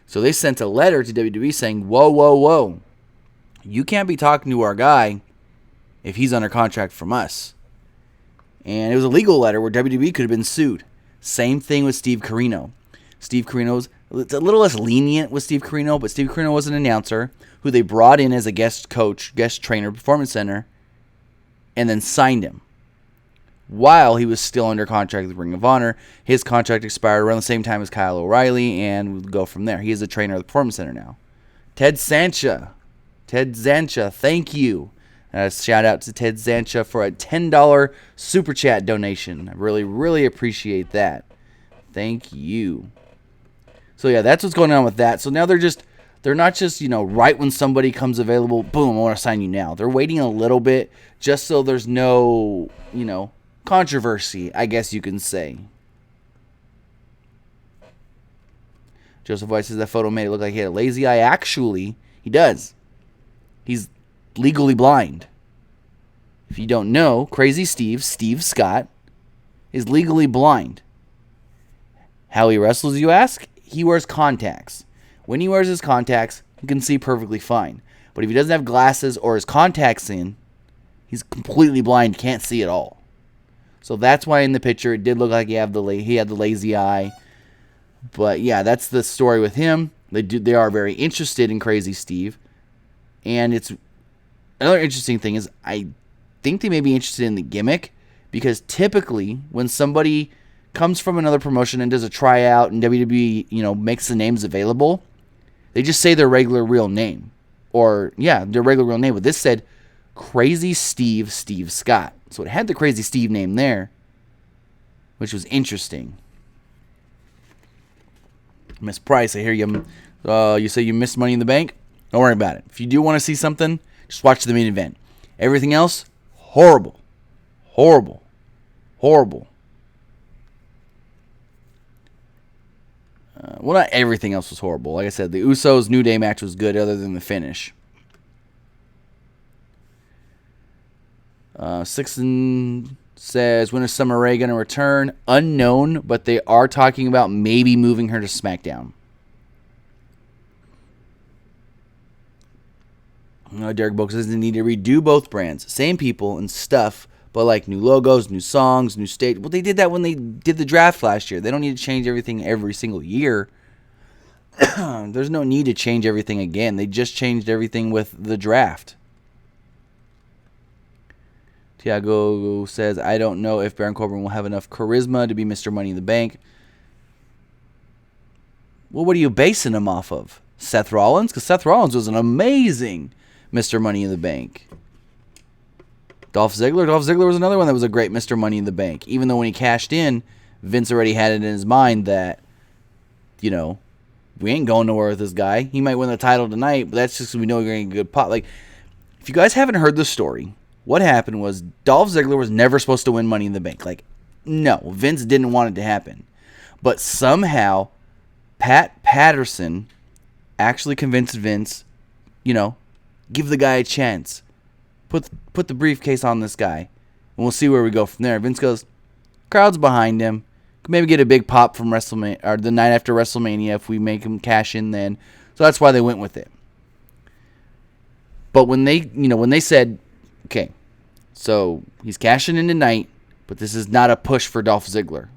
So they sent a letter to WWE saying, whoa, whoa, whoa. You can't be talking to our guy if he's under contract from us. And it was a legal letter where WWE could have been sued. Same thing with Steve Corino. Steve Corino's, it's a little less lenient with Steve Corino, but Steve Corino was an announcer who they brought in as a guest coach, guest trainer, Performance Center, and then signed him. While he was still under contract with Ring of Honor, his contract expired around the same time as Kyle O'Reilly, and we'll go from there. He is a trainer at the Performance Center now. Ted Zancha, thank you. Shout out to Ted Zancha for a $10 super chat donation. I really, really appreciate that. Thank you. So yeah, that's what's going on with that. So now they're not just, right when somebody comes available, boom, I want to sign you now. They're waiting a little bit just so there's no, controversy, I guess you can say. Joseph White says that photo made it look like he had a lazy eye. Actually, he does. He's legally blind. If you don't know, Crazy Steve Scott, is legally blind. How he wrestles, you ask? He wears contacts. When he wears his contacts, he can see perfectly fine. But if he doesn't have glasses or his contacts in, he's completely blind, can't see at all. So that's why in the picture it did look like he had the lazy eye. But yeah, that's the story with him. They are very interested in Crazy Steve. And it's another interesting thing is I think they may be interested in the gimmick, because typically when somebody comes from another promotion and does a tryout and WWE, makes the names available, they just say their regular real name. Or, yeah, their regular real name. But this said Crazy Steve Scott. So it had the Crazy Steve name there, which was interesting. Miss Price, I hear you. You say you missed Money in the Bank? Don't worry about it. If you do want to see something, just watch the main event. Everything else, horrible. Horrible. Horrible. Well, not everything else was horrible. Like I said, the Usos New Day match was good other than the finish. Sixon says, when is Summer Rae going to return? Unknown, but they are talking about maybe moving her to SmackDown. Derek Boak says they need to redo both brands. Same people and stuff, but like new logos, new songs, new stage. Well, they did that when they did the draft last year. They don't need to change everything every single year. There's no need to change everything again. They just changed everything with the draft. Tiago says, I don't know if Baron Corbin will have enough charisma to be Mr. Money in the Bank. Well, what are you basing him off of? Seth Rollins? Because Seth Rollins was an amazing Mr. Money in the Bank. Dolph Ziggler was another one that was a great Mr. Money in the Bank. Even though when he cashed in, Vince already had it in his mind that, we ain't going nowhere with this guy. He might win the title tonight, but that's just because we know we're going to get a good pot. Like, if you guys haven't heard the story, what happened was Dolph Ziggler was never supposed to win Money in the Bank. Like, no, Vince didn't want it to happen. But somehow, Pat Patterson actually convinced Vince, give the guy a chance. Put the briefcase on this guy, and we'll see where we go from there. Vince goes, crowd's behind him. Could maybe get a big pop from WrestleMania or the night after WrestleMania if we make him cash in then. So that's why they went with it. But when they said, okay, so he's cashing in tonight, but this is not a push for Dolph Ziggler.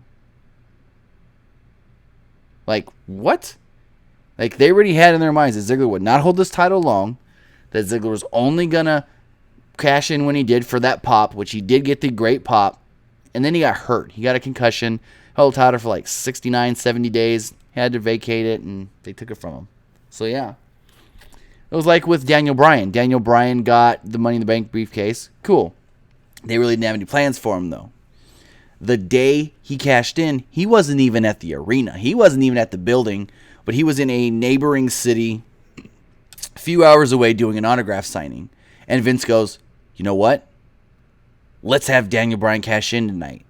Like, what? Like, they already had in their minds that Ziggler would not hold this title long, that Ziggler was only going to cash in when he did for that pop, which he did get the great pop, and then he got hurt. He got a concussion, held title for like 69, 70 days, had to vacate it, and they took it from him. So, yeah. It was like with Daniel Bryan. Daniel Bryan got the Money in the Bank briefcase. Cool. They really didn't have any plans for him, though. The day he cashed in, he wasn't even at the arena. He wasn't even at the building, but he was in a neighboring city a few hours away doing an autograph signing. And Vince goes, you know what? Let's have Daniel Bryan cash in tonight.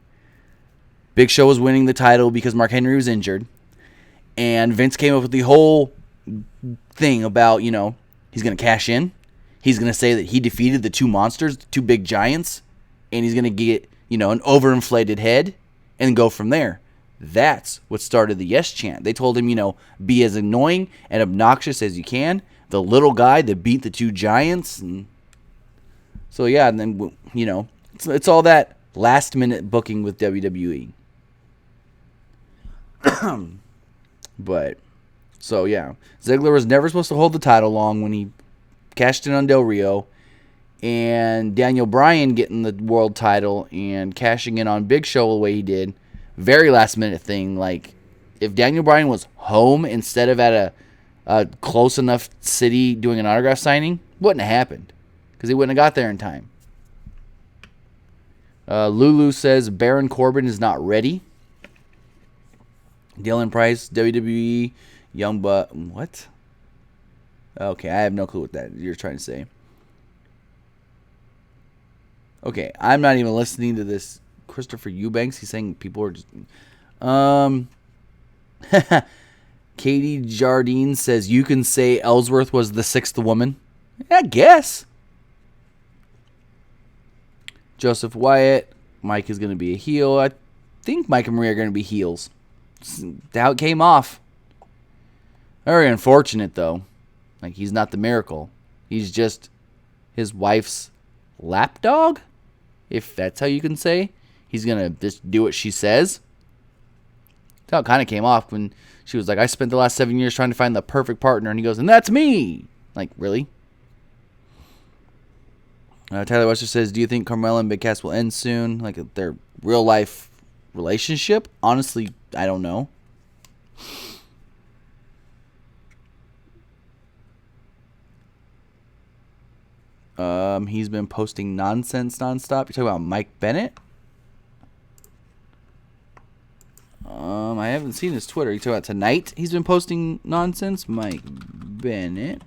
Big Show was winning the title because Mark Henry was injured. And Vince came up with the whole thing about, he's going to cash in. He's going to say that he defeated the two monsters, the two big giants. And he's going to an overinflated head, and go from there. That's what started the yes chant. They told him, be as annoying and obnoxious as you can. The little guy that beat the two giants. And so, yeah, and then, it's all that last-minute booking with WWE. But, so, yeah. Ziggler was never supposed to hold the title long when he cashed in on Del Rio. And Daniel Bryan getting the world title and cashing in on Big Show the way he did. Very last-minute thing. Like, if Daniel Bryan was home instead of at a close enough city doing an autograph signing, wouldn't have happened. Because he wouldn't have got there in time. Lulu says Baron Corbin is not ready. Dylan Price, WWE, Young Buck. What? Okay, I have no clue what that you're trying to say. Okay, I'm not even listening to this Christopher Eubanks. He's saying people are just... Katie Jardine says, you can say Ellsworth was the sixth woman. I guess. Joseph Wyatt, Mike is going to be a heel. I think Mike and Maria are going to be heels. That's how it came off. Very unfortunate, though. Like, he's not the Miracle. He's just his wife's lapdog, if that's how you can say. He's going to just do what she says. That's how it kind of came off when she was like, I spent the last 7 years trying to find the perfect partner. And he goes, and that's me. Like, really? Tyler Wester says, do you think Carmella and Big Cass will end soon? Like, their real-life relationship? Honestly, I don't know. He's been posting nonsense nonstop. You're talking about Mike Bennett? I haven't seen his Twitter. You talking about tonight? He's been posting nonsense. Mike Bennett.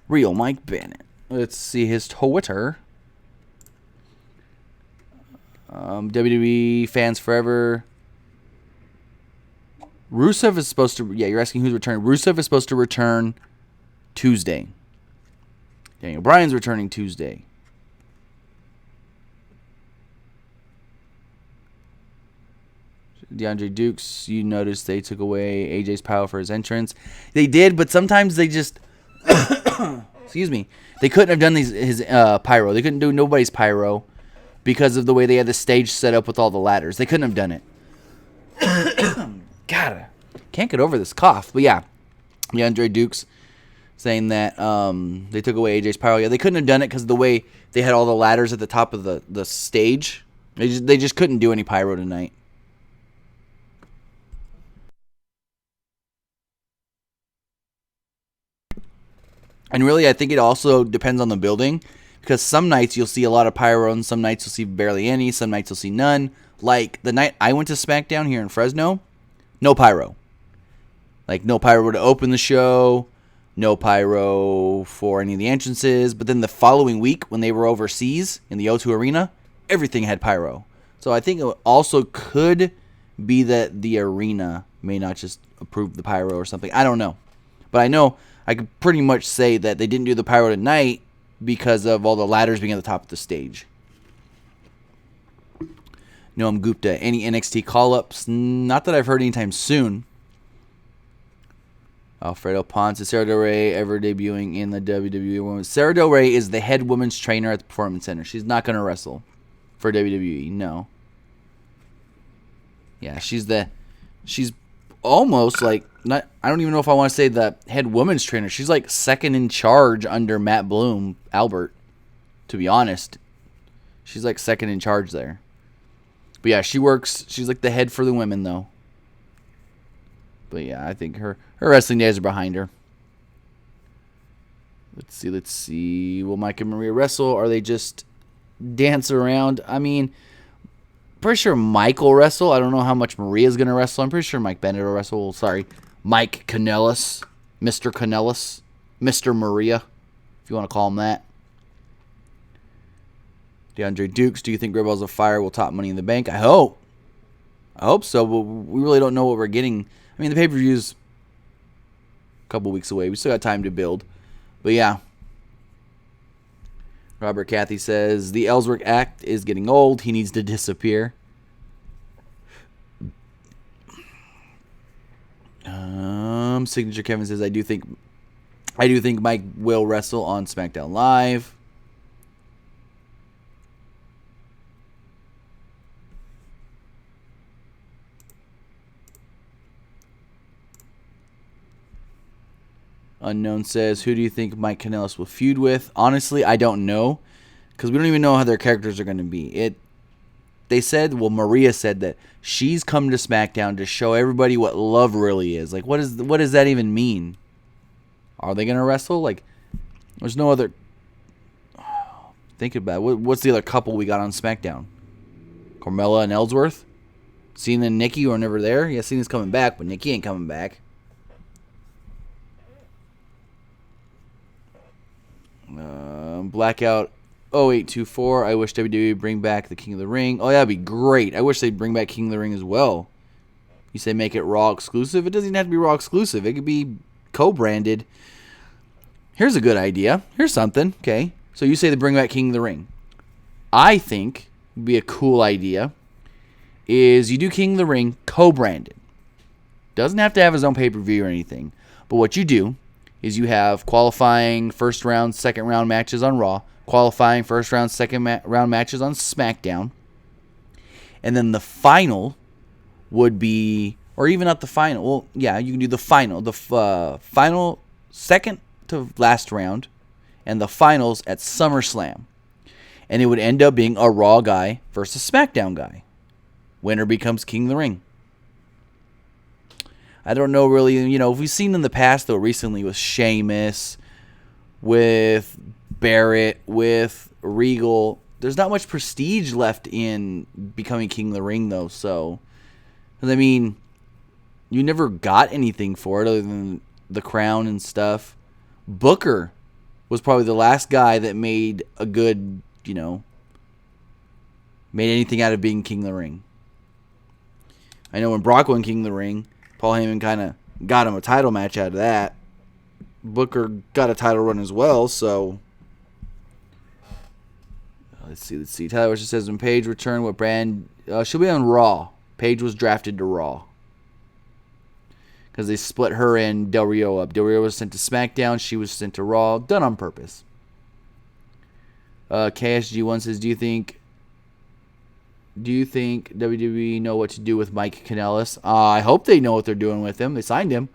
Real Mike Bennett. Let's see his Twitter. WWE fans forever. Rusev is supposed to... Yeah, you're asking who's returning. Rusev is supposed to return Tuesday. Daniel Bryan's returning Tuesday. DeAndre Dukes, you noticed they took away AJ's power for his entrance. They did, but sometimes they just... excuse me. They couldn't have done his pyro. They couldn't do nobody's pyro because of the way they had the stage set up with all the ladders. They couldn't have done it. God, can't get over this cough. But yeah, DeAndre Dukes saying that they took away AJ's pyro. Yeah, they couldn't have done it because of the way they had all the ladders at the top of the stage. They just couldn't do any pyro tonight. And really, I think it also depends on the building. Because some nights you'll see a lot of pyro, and some nights you'll see barely any. Some nights you'll see none. Like the night I went to SmackDown here in Fresno, no pyro. Like no pyro to open the show, no pyro for any of the entrances. But then the following week, when they were overseas in the O2 Arena, everything had pyro. So I think it also could be that the arena may not just approve the pyro or something. I don't know. But I know I could pretty much say that they didn't do the pyro tonight because of all the ladders being at the top of the stage. Noam Gupta, any NXT call-ups? Not that I've heard anytime soon. Alfredo Ponce, is Sarah Del Rey ever debuting in the WWE Women's? Sarah Del Rey is the head women's trainer at the Performance Center. She's not going to wrestle for WWE, no. Yeah, she's almost like, not. I don't even know if I want to say the head women's trainer. She's like second in charge under Matt Bloom, Albert, to be honest. She's like second in charge there. But yeah, she's like the head for the women, though. But yeah, I think her wrestling days are behind her. Let's see. Will Mike and Maria wrestle? Or are they just dance around? I mean, pretty sure Mike will wrestle. I don't know how much Maria's going to wrestle. I'm pretty sure Mike Bennett will wrestle. Sorry, Mike Kanellis. Mr. Kanellis. Mr. Maria, if you want to call him that. DeAndre Dukes, do you think Great Balls of Fire will top Money in the Bank? I hope so, but we really don't know what we're getting. I mean, the pay-per-view's a couple weeks away. We still got time to build. But yeah. Robert Cathy says, the Ellsworth act is getting old. He needs to disappear. Signature Kevin says, I do think Mike will wrestle on SmackDown Live. Unknown says, who do you think Mike Kanellis will feud with? Honestly, I don't know, because we don't even know how their characters are going to be. They said, well, Maria said that she's come to SmackDown to show everybody what love really is. Like, what does that even mean? Are they going to wrestle? Like, there's no other... Think about it. What's the other couple we got on SmackDown? Carmella and Ellsworth? Cena and Nikki were never there. Yeah, Cena's coming back, but Nikki ain't coming back. Blackout 0824. I wish WWE would bring back the King of the Ring. Oh, that'd be great. I wish they'd bring back King of the Ring as well. You say make it Raw exclusive? It doesn't even have to be Raw exclusive. It could be co-branded. Here's a good idea. Here's something. Okay. So you say they bring back King of the Ring. I think would be a cool idea is you do King of the Ring co-branded. Doesn't have to have his own pay-per-view or anything. But what you do is you have qualifying first round, second round matches on Raw, qualifying first round, second round matches on SmackDown, and then the final would be, or even not the final. Well, yeah, you can do the final, final second to last round, and the finals at SummerSlam, and it would end up being a Raw guy versus SmackDown guy. Winner becomes King of the Ring. I don't know really, we've seen in the past, though, recently with Sheamus, with Barrett, with Regal. There's not much prestige left in becoming King of the Ring, though, so. I mean, you never got anything for it other than the crown and stuff. Booker was probably the last guy that made a good, made anything out of being King of the Ring. I know when Brock won King of the Ring, Paul Heyman kind of got him a title match out of that. Booker got a title run as well, so. Let's see. Tyler just says, when Paige returned, what brand? She'll be on Raw. Paige was drafted to Raw. Because they split her and Del Rio up. Del Rio was sent to SmackDown. She was sent to Raw. Done on purpose. KSG1 says, Do you think WWE know what to do with Mike Kanellis? I hope they know what they're doing with him. They signed him.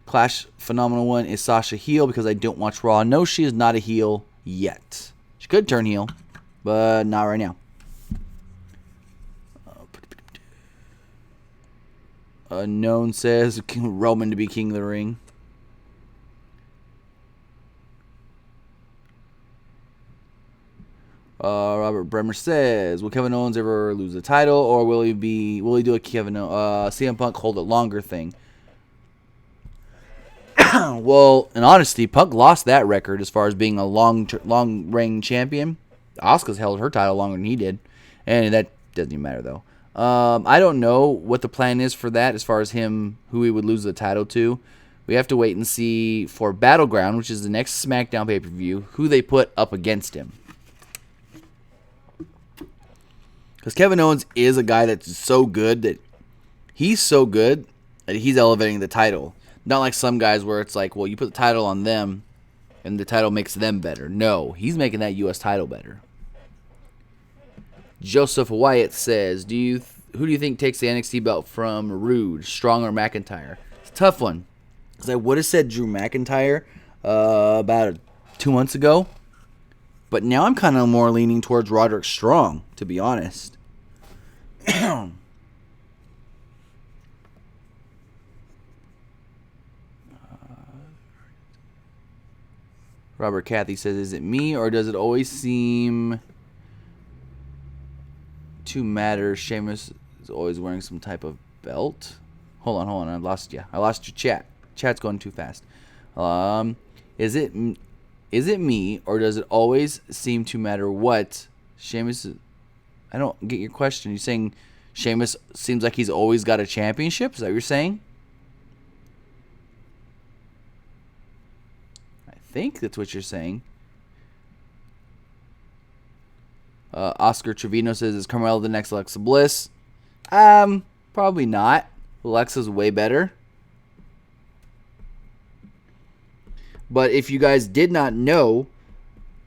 Clash Phenomenal 1, is Sasha heel because I don't watch Raw? No, she is not a heel yet. She could turn heel, but not right now. Unknown says Roman to be King of the Ring. Robert Bremer says, will Kevin Owens ever lose the title, or will he do a CM Punk hold it longer thing? Well, in honesty, Punk lost that record as far as being a long reign champion. Asuka's held her title longer than he did, and that doesn't even matter though. I don't know what the plan is for that as far as him, who he would lose the title to. We have to wait and see for Battleground, which is the next SmackDown pay-per-view, who they put up against him. Because Kevin Owens is a guy that's so good that he's elevating the title. Not like some guys where it's like, well, you put the title on them and the title makes them better. No, he's making that U.S. title better. Joseph Wyatt says, who do you think takes the NXT belt from Rude, Strong, or McIntyre? It's a tough one. Because I would have said Drew McIntyre about 2 months ago. But now I'm kind of more leaning towards Roderick Strong, to be honest. Robert Cathy says, is it me, or does it always seem to matter? Sheamus is always wearing some type of belt. Hold on. I lost you. I lost your chat. Chat's going too fast. Is it me, or does it always seem to matter what Sheamus? I don't get your question. You're saying Sheamus seems like he's always got a championship? Is that what you're saying? think that's what you're saying. Oscar Trevino says, is Carmella the next Alexa Bliss? Probably not. Alexa's way better. But if you guys did not know,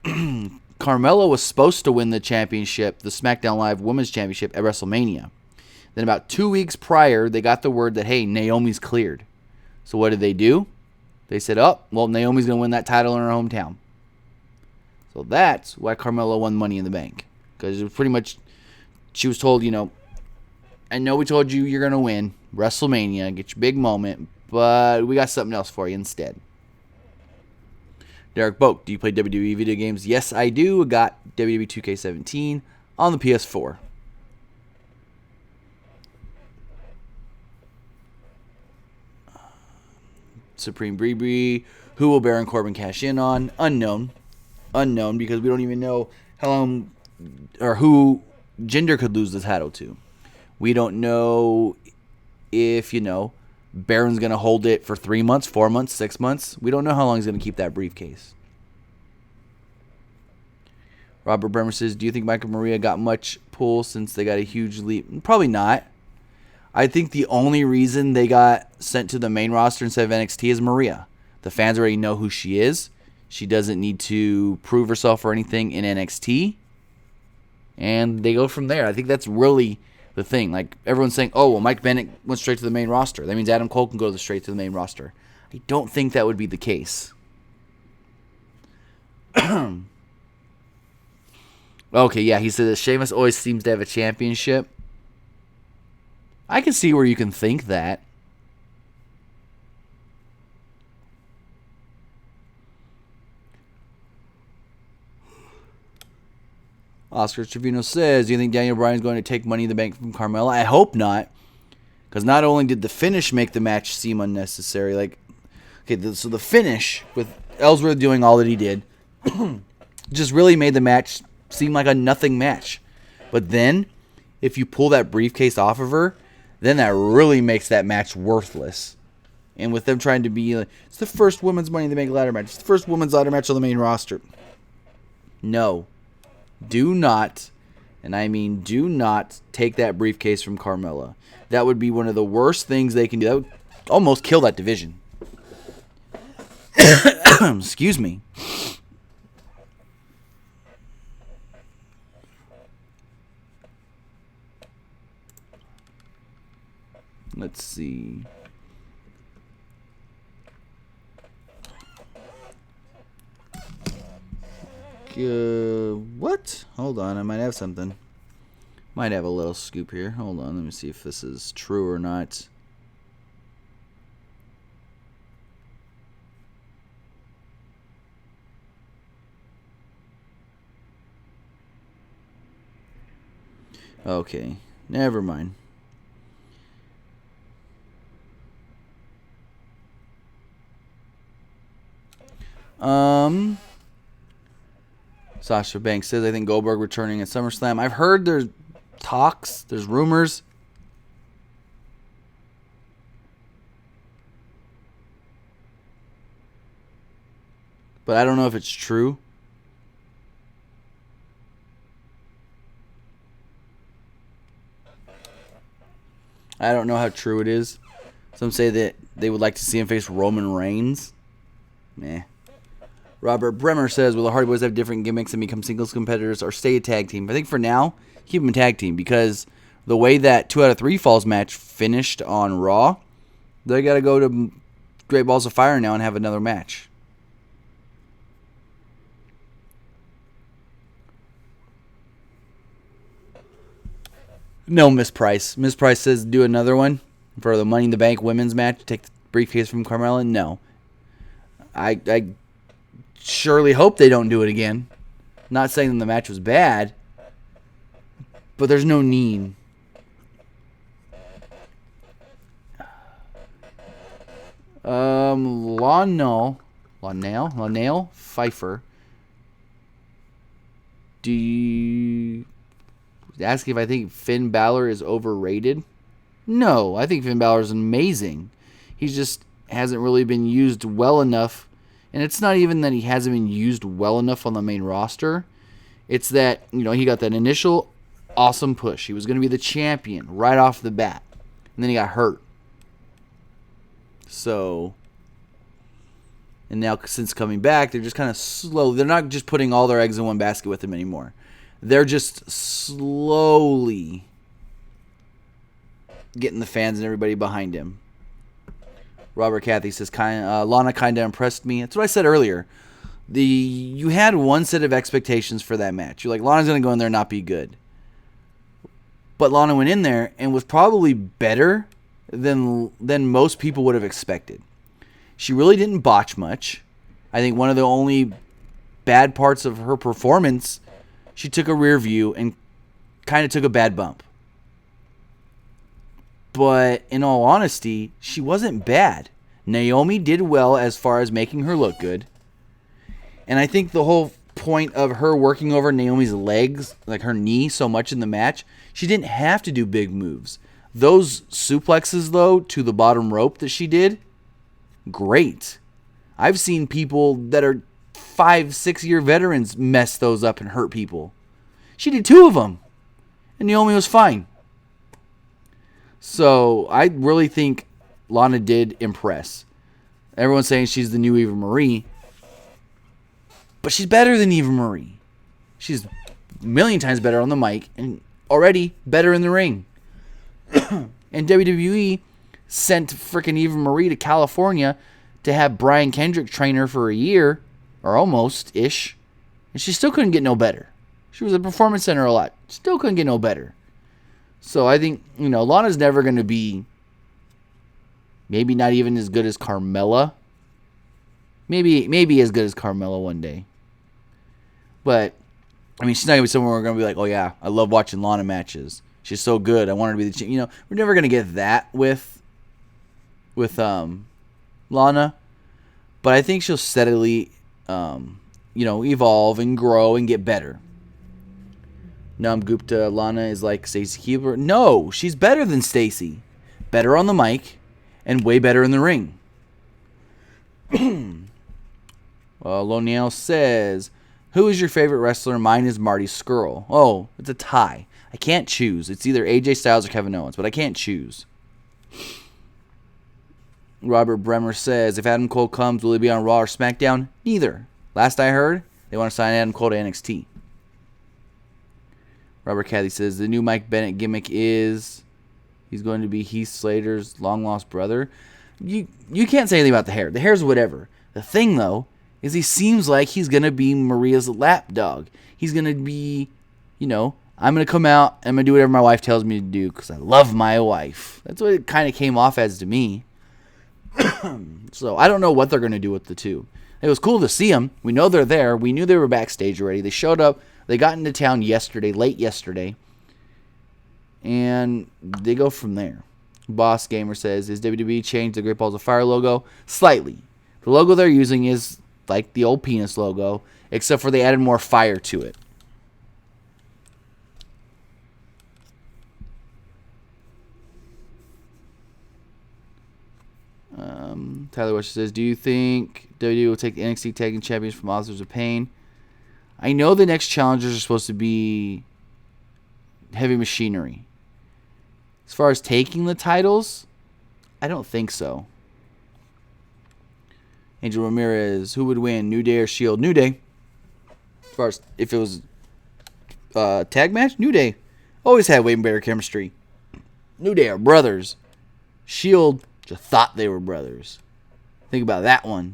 Carmella was supposed to win the championship, the SmackDown Live Women's Championship at WrestleMania. Then about 2 weeks prior, they got the word that, hey, Naomi's cleared. So what did they do? They said, oh, well, Naomi's going to win that title in her hometown. So that's why Carmella won Money in the Bank. Because it was pretty much, she was told, I know we told you you're going to win WrestleMania, get your big moment, but we got something else for you instead. Derek Boak, do you play WWE video games? Yes, I do. I got WWE 2K17 on the PS4. Supreme Bree, who will Baron Corbin cash in on? Unknown, because we don't even know how long or who Jinder could lose the title to. We don't know if, Baron's going to hold it for 3 months, 4 months, 6 months. We don't know how long he's going to keep that briefcase. Robert Bremer says, do you think Mike and Maria got much pull since they got a huge leap? Probably not. I think the only reason they got sent to the main roster instead of NXT is Maria. The fans already know who she is. She doesn't need to prove herself or anything in NXT. And they go from there. I think that's really the thing. Like, everyone's saying, oh, well, Mike Bennett went straight to the main roster. That means Adam Cole can go straight to the main roster. I don't think that would be the case. Okay, yeah, he said that Sheamus always seems to have a championship. I can see where you can think that. Oscar Trevino says, do you think Daniel Bryan's going to take Money in the Bank from Carmella? I hope not. Because not only did the finish make the match seem unnecessary, so the finish with Ellsworth doing all that he did just really made the match seem like a nothing match. But then, if you pull that briefcase off of her, then that really makes that match worthless. And with them trying to be, it's the first women's Money in the Bank ladder match. It's the first women's ladder match on the main roster. No. Do not, and I mean do not, take that briefcase from Carmella. That would be one of the worst things they can do. That would almost kill that division. Excuse me. Let's see. What? Hold on, I might have something. Might have a little scoop here. Hold on, let me see if this is true or not. Okay, never mind. Sasha Banks says, I think Goldberg returning at SummerSlam. I've heard there's talks, there's rumors. But I don't know if it's true. I don't know how true it is. Some say that they would like to see him face Roman Reigns. Meh. Robert Bremer says, will the Hardy Boys have different gimmicks and become singles competitors or stay a tag team? I think for now, keep them a tag team because the way that 2 out of 3 Falls match finished on Raw, they got to go to Great Balls of Fire now and have another match. No, Miss Price. Miss Price says do another one for the Money in the Bank women's match. Take the briefcase from Carmella. No. I surely hope they don't do it again. Not saying the match was bad, but there's no need. Lionel Pfeiffer. Do you ask if I think Finn Balor is overrated? No, I think Finn Balor is amazing. He just hasn't really been used well enough And it's not even that he hasn't been used well enough on the main roster. It's that, he got that initial awesome push. He was going to be the champion right off the bat. And then he got hurt. So, and now since coming back, they're just kind of slow. They're not just putting all their eggs in one basket with him anymore. They're just slowly getting the fans and everybody behind him. Robert Cathy says, Lana kind of impressed me. That's what I said earlier. You had one set of expectations for that match. You're like, Lana's going to go in there and not be good. But Lana went in there and was probably better than most people would have expected. She really didn't botch much. I think one of the only bad parts of her performance, she took a rear view and kind of took a bad bump. But in all honesty, she wasn't bad. Naomi did well as far as making her look good. And I think the whole point of her working over Naomi's legs, like her knee, so much in the match, she didn't have to do big moves. Those suplexes, though, to the bottom rope that she did, great. I've seen people that are 5-6 year veterans mess those up and hurt people. She did 2 of them. And Naomi was fine. So I really think Lana did impress. Everyone's saying she's the new Eva Marie. But she's better than Eva Marie. She's a million times better on the mic and already better in the ring. And WWE sent freaking Eva Marie to California to have Brian Kendrick train her for a year, or almost-ish, and she still couldn't get no better. She was at Performance Center a lot. Still couldn't get no better. So I think, Lana's never going to be maybe not even as good as Carmella. Maybe as good as Carmella one day. But, she's not going to be someone we're going to be like, oh yeah, I love watching Lana matches. She's so good. I want her to be the champion. We're never going to get that with Lana. But I think she'll steadily, evolve and grow and get better. Nam Gupta, Lana is like Stacy Keibler. No, she's better than Stacy. Better on the mic and way better in the ring. Loniel says, who is your favorite wrestler? Mine is Marty Scurll. Oh, it's a tie. I can't choose. It's either AJ Styles or Kevin Owens, but I can't choose. Robert Bremer says, if Adam Cole comes, will he be on Raw or SmackDown? Neither. Last I heard, they want to sign Adam Cole to NXT. Robert Cathy says, the new Mike Bennett gimmick is he's going to be Heath Slater's long-lost brother. You can't say anything about the hair. The hair's whatever. The thing, though, is he seems like he's going to be Maria's lapdog. He's going to be, I'm going to come out and I'm going to do whatever my wife tells me to do because I love my wife. That's what it kind of came off as to me. So I don't know what they're going to do with the two. It was cool to see them. We know they're there. We knew they were backstage already. They showed up. They got into town late yesterday. And they go from there. Boss Gamer says, is WWE changed the Great Balls of Fire logo? Slightly. The logo they're using is like the old penis logo, except for they added more fire to it. Tyler West says, do you think WWE will take the NXT Tag Team Champions from Authors of Pain? I know the next challengers are supposed to be Heavy Machinery. As far as taking the titles, I don't think so. Angel Ramirez, who would win, New Day or Shield? New Day. As far as if it was a tag match, New Day. Always had way better chemistry. New Day are brothers. Shield just thought they were brothers. Think about that one.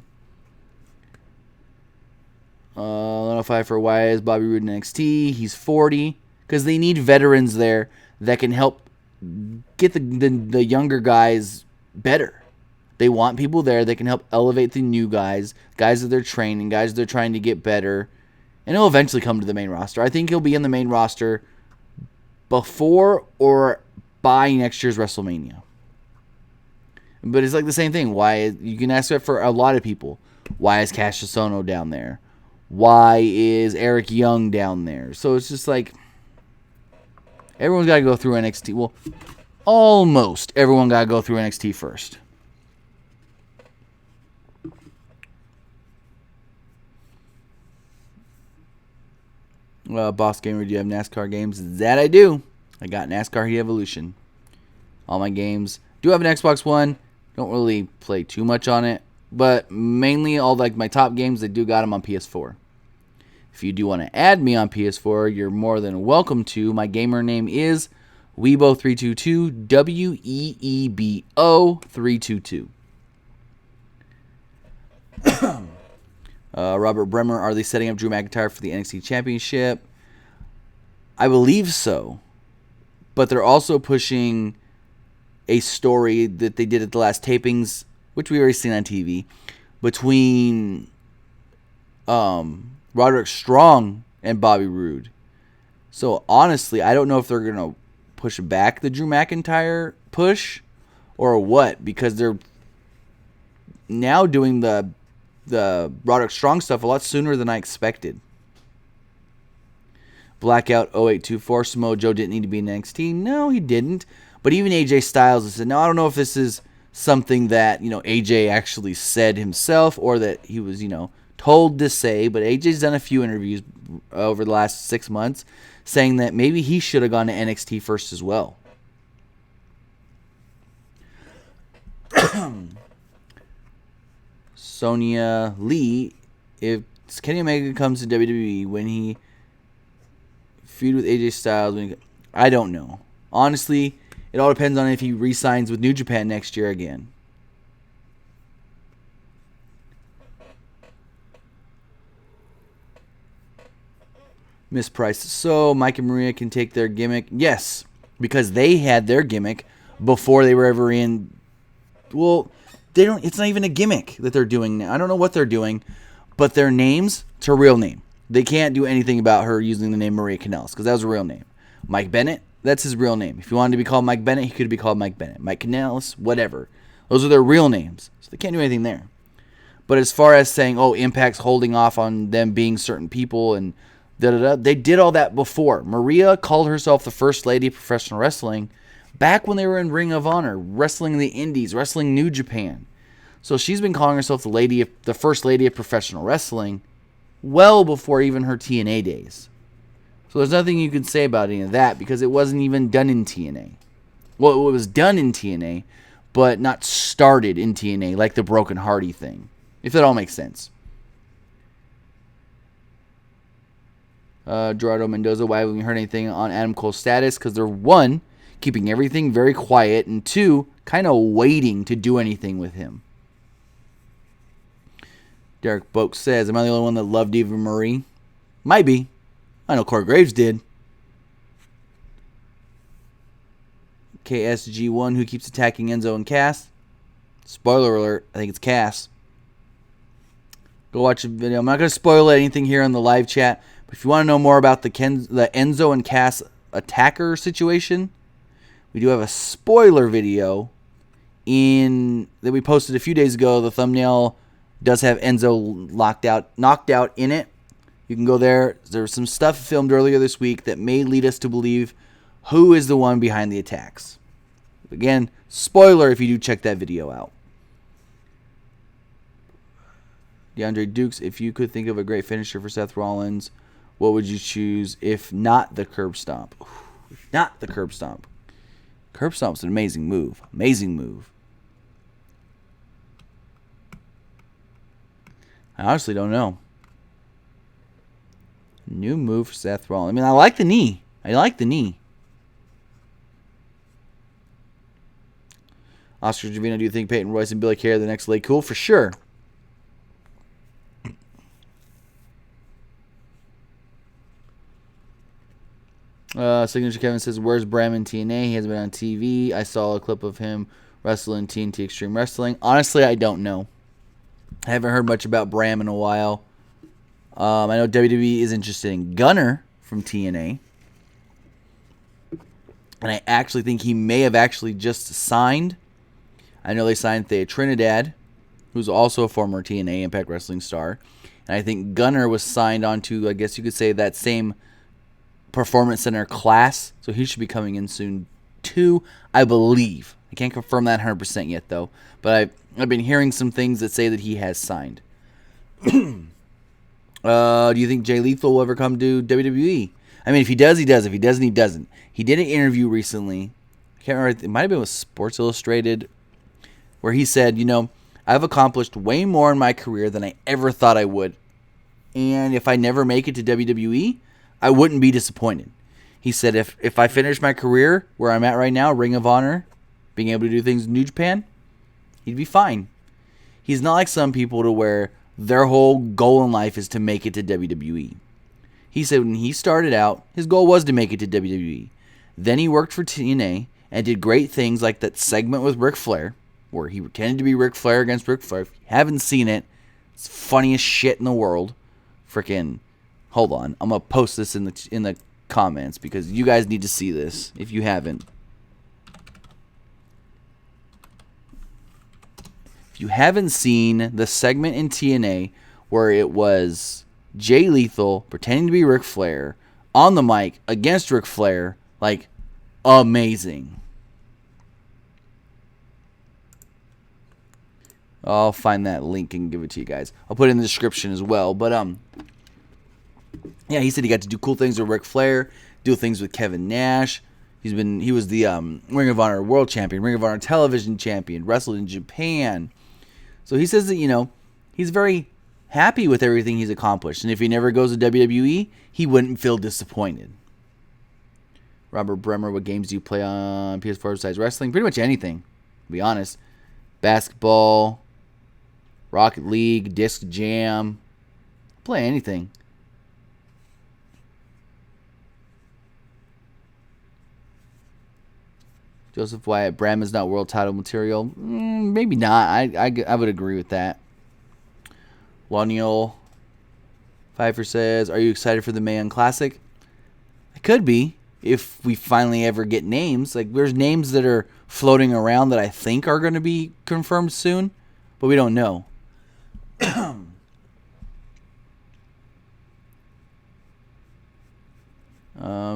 105 for why is Bobby Roode in NXT? He's 40. Because they need veterans there that can help get the younger guys better. They want people there that can help elevate the new guys that they're training, guys that they're trying to get better. And he'll eventually come to the main roster. I think he'll be in the main roster before or by next year's WrestleMania. But it's like the same thing. You can ask that for a lot of people. Why is Cassius Ohno down there? Why is Eric Young down there? So it's just like everyone's got to go through NXT. Well, almost everyone got to go through NXT first. Boss Gamer, do you have NASCAR games? That I do. I got NASCAR Heat Evolution. All my games. Do have an Xbox One. Don't really play too much on it. But mainly all like my top games, I do got them on PS4. If you do want to add me on PS4, you're more than welcome to. My gamer name is Weebo322, Weebo322. Robert Bremer, are they setting up Drew McIntyre for the NXT Championship? I believe so. But they're also pushing a story that they did at the last tapings, which we already seen on TV, between Roderick Strong and Bobby Roode. So honestly, I don't know if they're going to push back the Drew McIntyre push or what, because they're now doing the Roderick Strong stuff a lot sooner than I expected. Blackout 0824, Samoa Joe didn't need to be in NXT. No, he didn't. But even AJ Styles has said, no, I don't know if this is something that, AJ actually said himself or that he was, told to say. But AJ's done a few interviews over the last 6 months saying that maybe he should have gone to NXT first as well. Sonia Lee, if Kenny Omega comes to WWE, when he feud with AJ Styles, I don't know. Honestly, it all depends on if he re-signs with New Japan next year again. Miss Price. So Mike and Maria can take their gimmick? Yes, because they had their gimmick before they were ever in. Well, they don't. It's not even a gimmick that they're doing now. I don't know what they're doing, but their names, it's a real name. They can't do anything about her using the name Maria Kanellis because that was a real name. Mike Bennett, that's his real name. If he wanted to be called Mike Bennett, he could be called Mike Bennett. Mike Kanellis, whatever. Those are their real names, so they can't do anything there. But as far as saying, Impact's holding off on them being certain people and da-da-da, they did all that before. Maria called herself the First Lady of Professional Wrestling back when they were in Ring of Honor, wrestling in the Indies, wrestling New Japan. So she's been calling herself the First Lady of Professional Wrestling well before even her TNA days. So there's nothing you can say about any of that because it wasn't even done in TNA. Well, it was done in TNA, but not started in TNA like the Broken Hardy thing, if that all makes sense. Gerardo Mendoza, why haven't we heard anything on Adam Cole's status? Because they're, one, keeping everything very quiet, and two, kind of waiting to do anything with him. Derek Boak says, am I the only one that loved Eva Marie? Might be. I know Corey Graves did. KSG1, who keeps attacking Enzo and Cass? Spoiler alert, I think it's Cass. Go watch the video. I'm not going to spoil anything here on the live chat, but if you want to know more about the Enzo and Cass attacker situation, we do have a spoiler video that we posted a few days ago. The thumbnail does have Enzo knocked out in it. You can go there. There's some stuff filmed earlier this week that may lead us to believe who is the one behind the attacks. Again, spoiler if you do check that video out. DeAndre Dukes, if you could think of a great finisher for Seth Rollins, what would you choose if not the curb stomp? Not the curb stomp. Curb stomp's an amazing move. Amazing move. I honestly don't know. New move for Seth Rollins. I mean, I like the knee. Oscar Javino, do you think Peyton Royce and Billy Kay are the next Lay Cool? For sure. Signature Kevin says, where's Bram in TNA? He hasn't been on TV. I saw a clip of him wrestling TNT Extreme Wrestling. Honestly, I don't know. I haven't heard much about Bram in a while. I know WWE is interested in Gunner from TNA. And I actually think he may have actually just signed. I know they signed Thea Trinidad, who's also a former TNA Impact Wrestling star. And I think Gunner was signed onto, I guess you could say, that same Performance Center class. So he should be coming in soon too, I believe. I can't confirm that 100% yet, though. But I've been hearing some things that say that he has signed. Do you think Jay Lethal will ever come to WWE? I mean, if he does, he does. If he doesn't, he doesn't. He did an interview recently. I can't remember. It might have been with Sports Illustrated, where he said, I've accomplished way more in my career than I ever thought I would. And if I never make it to WWE, I wouldn't be disappointed. He said, if I finish my career where I'm at right now, Ring of Honor, being able to do things in New Japan, he'd be fine. He's not like some people to where their whole goal in life is to make it to WWE. He said when he started out, his goal was to make it to WWE. Then he worked for TNA and did great things like that segment with Ric Flair, where he pretended to be Ric Flair against Ric Flair. If you haven't seen it, it's the funniest shit in the world. Freaking, hold on. I'm going to post this in the comments because you guys need to see this if you haven't. If you haven't seen the segment in TNA where it was Jay Lethal pretending to be Ric Flair on the mic against Ric Flair, like, amazing. I'll find that link and give it to you guys. I'll put it in the description as well. But yeah, he said he got to do cool things with Ric Flair, do things with Kevin Nash. He was the Ring of Honor World Champion, Ring of Honor Television Champion, wrestled in Japan. So he says that, he's very happy with everything he's accomplished. And if he never goes to WWE, he wouldn't feel disappointed. Robert Bremer, what games do you play on PS4 besides wrestling? Pretty much anything, to be honest. Basketball, Rocket League, Disc Jam. Play anything. Joseph Wyatt, Bram is not world title material. Maybe not. I would agree with that. Loniel Pfeiffer says, are you excited for the Mayan Classic? I could be if we finally ever get names. Like, there's names that are floating around that I think are going to be confirmed soon, but we don't know.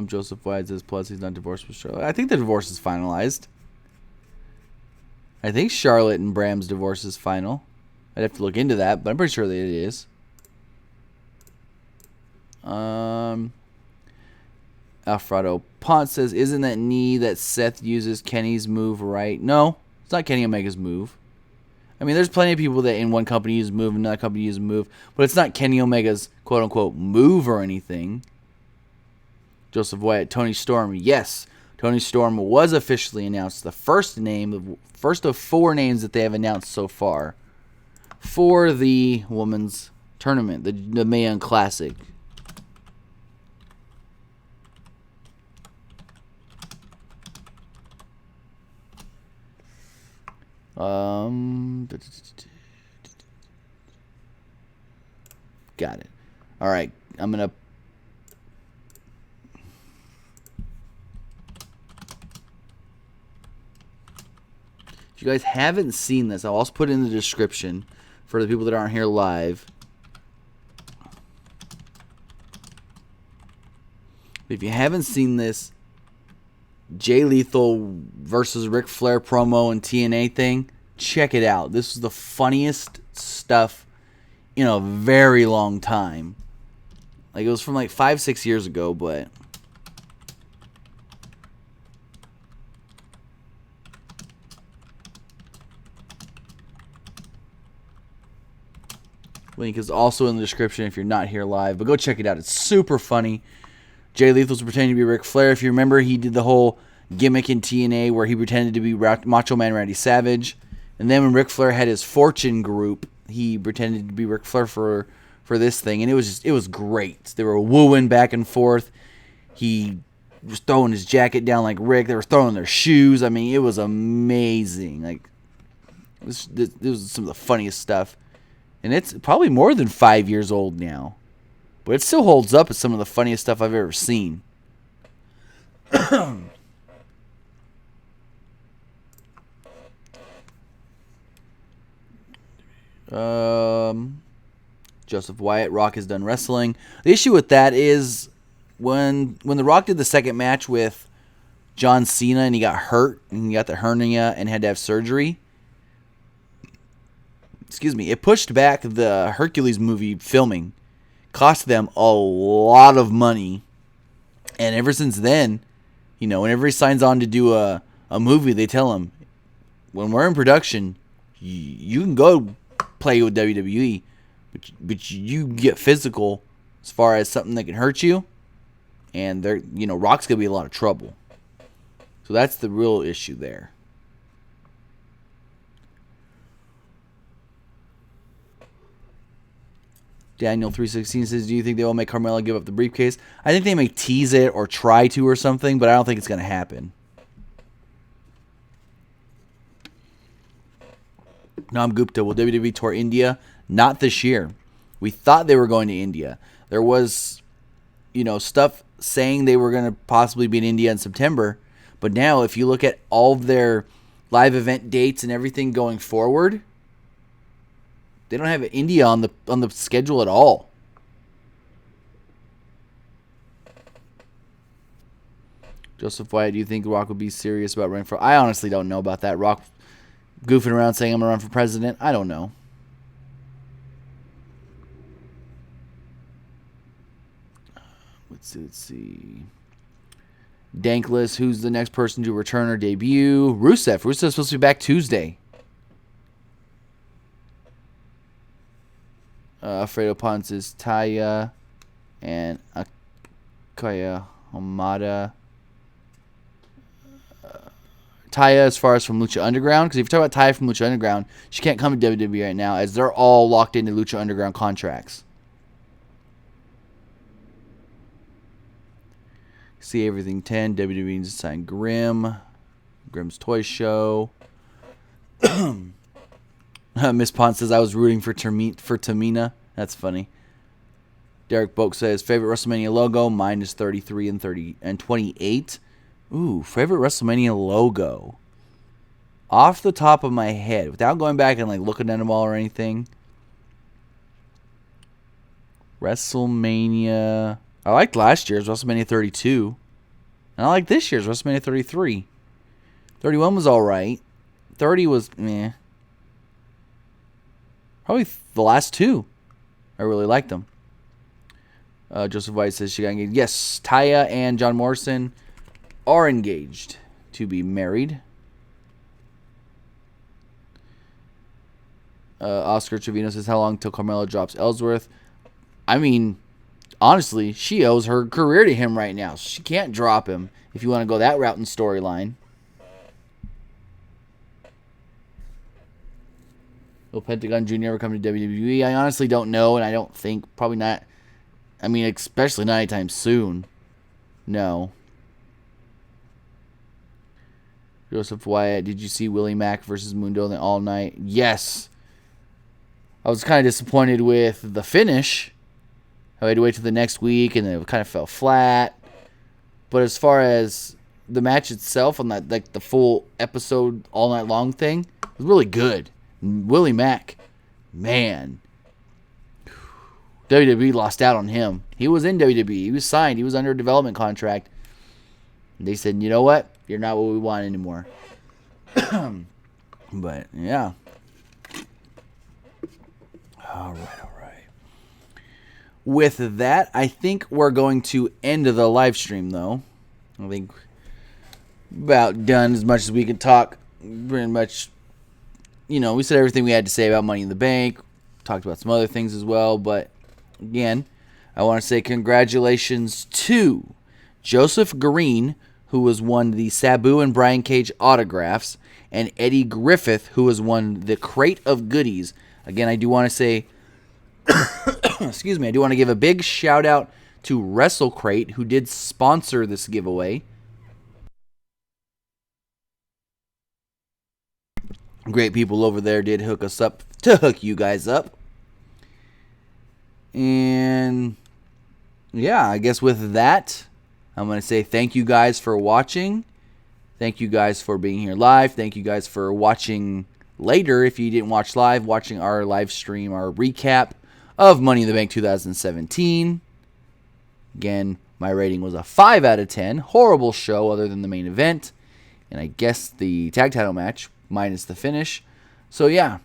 Joseph Wyatt says, plus he's not divorced with Charlotte. I think the divorce is finalized. I think Charlotte and Bram's divorce is final. I'd have to look into that, but I'm pretty sure that it is. Alfredo Pont says, isn't that knee that Seth uses Kenny's move right? No, it's not Kenny Omega's move. I mean, there's plenty of people that in one company use a move, another company use a move, but it's not Kenny Omega's quote-unquote move or anything. Joseph Wyatt, Tony Storm, yes. Tony Storm was officially announced. The first of 4 names that they have announced so far for the women's tournament, the Mayan Classic. Got it. All right, I'm gonna. If you guys haven't seen this, I'll also put it in the description for the people that aren't here live. If you haven't seen this Jay Lethal versus Ric Flair promo and TNA thing, check it out. This is the funniest stuff in a very long time. Like, it was from like 5-6 years ago, but link is also in the description if you're not here live. But go check it out. It's super funny. Jay Lethal's pretending to be Ric Flair. If you remember, he did the whole gimmick in TNA where he pretended to be Macho Man Randy Savage. And then when Ric Flair had his Fortune group, he pretended to be Ric Flair for this thing. And it was great. They were wooing back and forth. He was throwing his jacket down like Rick. They were throwing their shoes. I mean, it was amazing. Like, this was some of the funniest stuff. And it's probably more than 5 years old now. But it still holds up as some of the funniest stuff I've ever seen. Joseph Wyatt, Rock is done wrestling. The issue with that is when The Rock did the second match with John Cena and he got hurt and he got the hernia and had to have surgery. It pushed back the Hercules movie filming cost them a lot of money. And ever since then, whenever he signs on to do a movie, they tell him, when we're in production, you can go play with WWE, but you get physical as far as something that can hurt you, and Rock's gonna be in a lot of trouble. So that's the real issue there. Daniel316 says, do you think they will make Carmella give up the briefcase? I think they may tease it or try to or something, but I don't think it's going to happen. Nam Gupta, will WWE tour India? Not this year. We thought they were going to India. There was, stuff saying they were going to possibly be in India in September. But now, if you look at all of their live event dates and everything going forward, they don't have India on the schedule at all. Joseph Wyatt, do you think Rock would be serious about running for... I honestly don't know about that. Rock goofing around saying I'm going to run for president. I don't know. Let's see. Dankless, who's the next person to return or debut? Rusev. Rusev's supposed to be back Tuesday. Alfredo Ponce is Taya and Akaya Hamada. Taya as far as from Lucha Underground, because if you're talking about Taya from Lucha Underground, she can't come to WWE right now as they're all locked into Lucha Underground contracts. See Everything 10, WWE needs to sign Grimm. Grimm's Toy Show. Miss Pont says, I was rooting for Tamina. That's funny. Derek Boak says, favorite WrestleMania logo? Mine is 33 and 28. Ooh, favorite WrestleMania logo. Off the top of my head, without going back and looking at them all or anything. WrestleMania. I liked last year's WrestleMania 32. And I like this year's WrestleMania 33. 31 was alright. 30 was meh. Probably the last two. I really liked them. Joseph White says she got engaged. Yes, Taya and John Morrison are engaged to be married. Oscar Trevino says, how long till Carmella drops Ellsworth? I mean, honestly, she owes her career to him right now. She can't drop him if you want to go that route in storyline. Will Pentagon Jr. ever come to WWE? I honestly don't know, and I don't think, probably not. I mean, especially not anytime soon. No. Joseph Wyatt, did you see Willie Mack versus Mundo all night? Yes. I was kind of disappointed with the finish. I had to wait till the next week, and it kind of fell flat. But as far as the match itself, on that the full episode all night long thing, it was really good. Willie Mack, man, WWE lost out on him. He was in WWE. He was signed. He was under a development contract. And they said, you know what? You're not what we want anymore. But, yeah. All right. With that, I think we're going to end the live stream, though. I think about done as much as we can talk. Pretty much, we said everything we had to say about Money in the Bank. Talked about some other things as well. But, again, I want to say congratulations to Joseph Green, who has won the Sabu and Brian Cage autographs, and Eddie Griffith, who has won the Crate of Goodies. Again, I do want to say, excuse me, I do want to give a big shout out to WrestleCrate, who did sponsor this giveaway. Great people over there did hook us up to hook you guys up. And yeah, I guess with that, I'm going to say thank you guys for watching. Thank you guys for being here live. Thank you guys for watching later. If you didn't watch live, watching our live stream, our recap of Money in the Bank 2017. Again, my rating was a 5 out of 10. Horrible show other than the main event. And I guess the tag title match minus the finish. So yeah,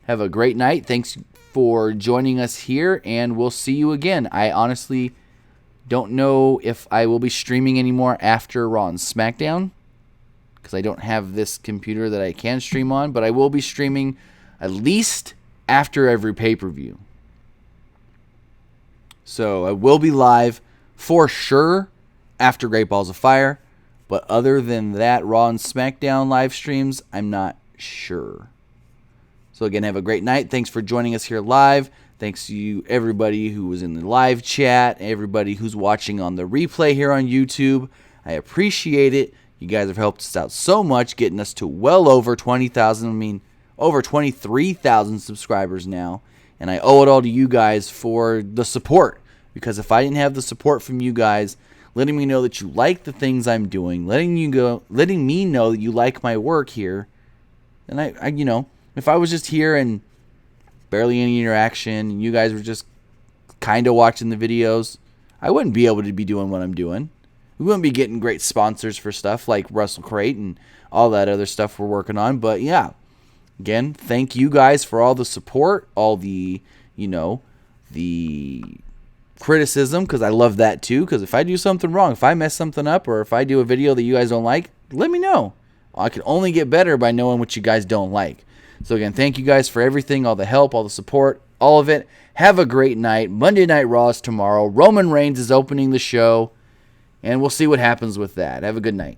Have a great night. Thanks for joining us here, and we'll see you again. I honestly don't know if I will be streaming anymore after Raw and SmackDown, because I don't have this computer that I can stream on, but I will be streaming at least after every pay-per-view. So I will be live for sure after Great Balls of Fire, but other than that, Raw and SmackDown live streams, I'm not sure. So again, have a great night. Thanks for joining us here live. Thanks to you, everybody who was in the live chat, everybody who's watching on the replay here on YouTube. I appreciate it. You guys have helped us out so much, getting us to well over 20,000, over 23,000 subscribers now. And I owe it all to you guys for the support. Because if I didn't have the support from you guys, letting me know that you like the things I'm doing, letting me know that you like my work here, and I if I was just here and barely any interaction, and you guys were just kind of watching the videos, I wouldn't be able to be doing what I'm doing. We wouldn't be getting great sponsors for stuff like Russell Crate and all that other stuff we're working on. But yeah, again, thank you guys for all the support, all the, the criticism, because I love that too. Because if I do something wrong, if I mess something up, or if I do a video that you guys don't like, let me know. I can only get better by knowing what you guys don't like. So again, thank you guys for everything, all the help, all the support, all of it. Have a great night. Monday Night Raw is tomorrow. Roman Reigns is opening the show, and we'll see what happens with that. Have a good night.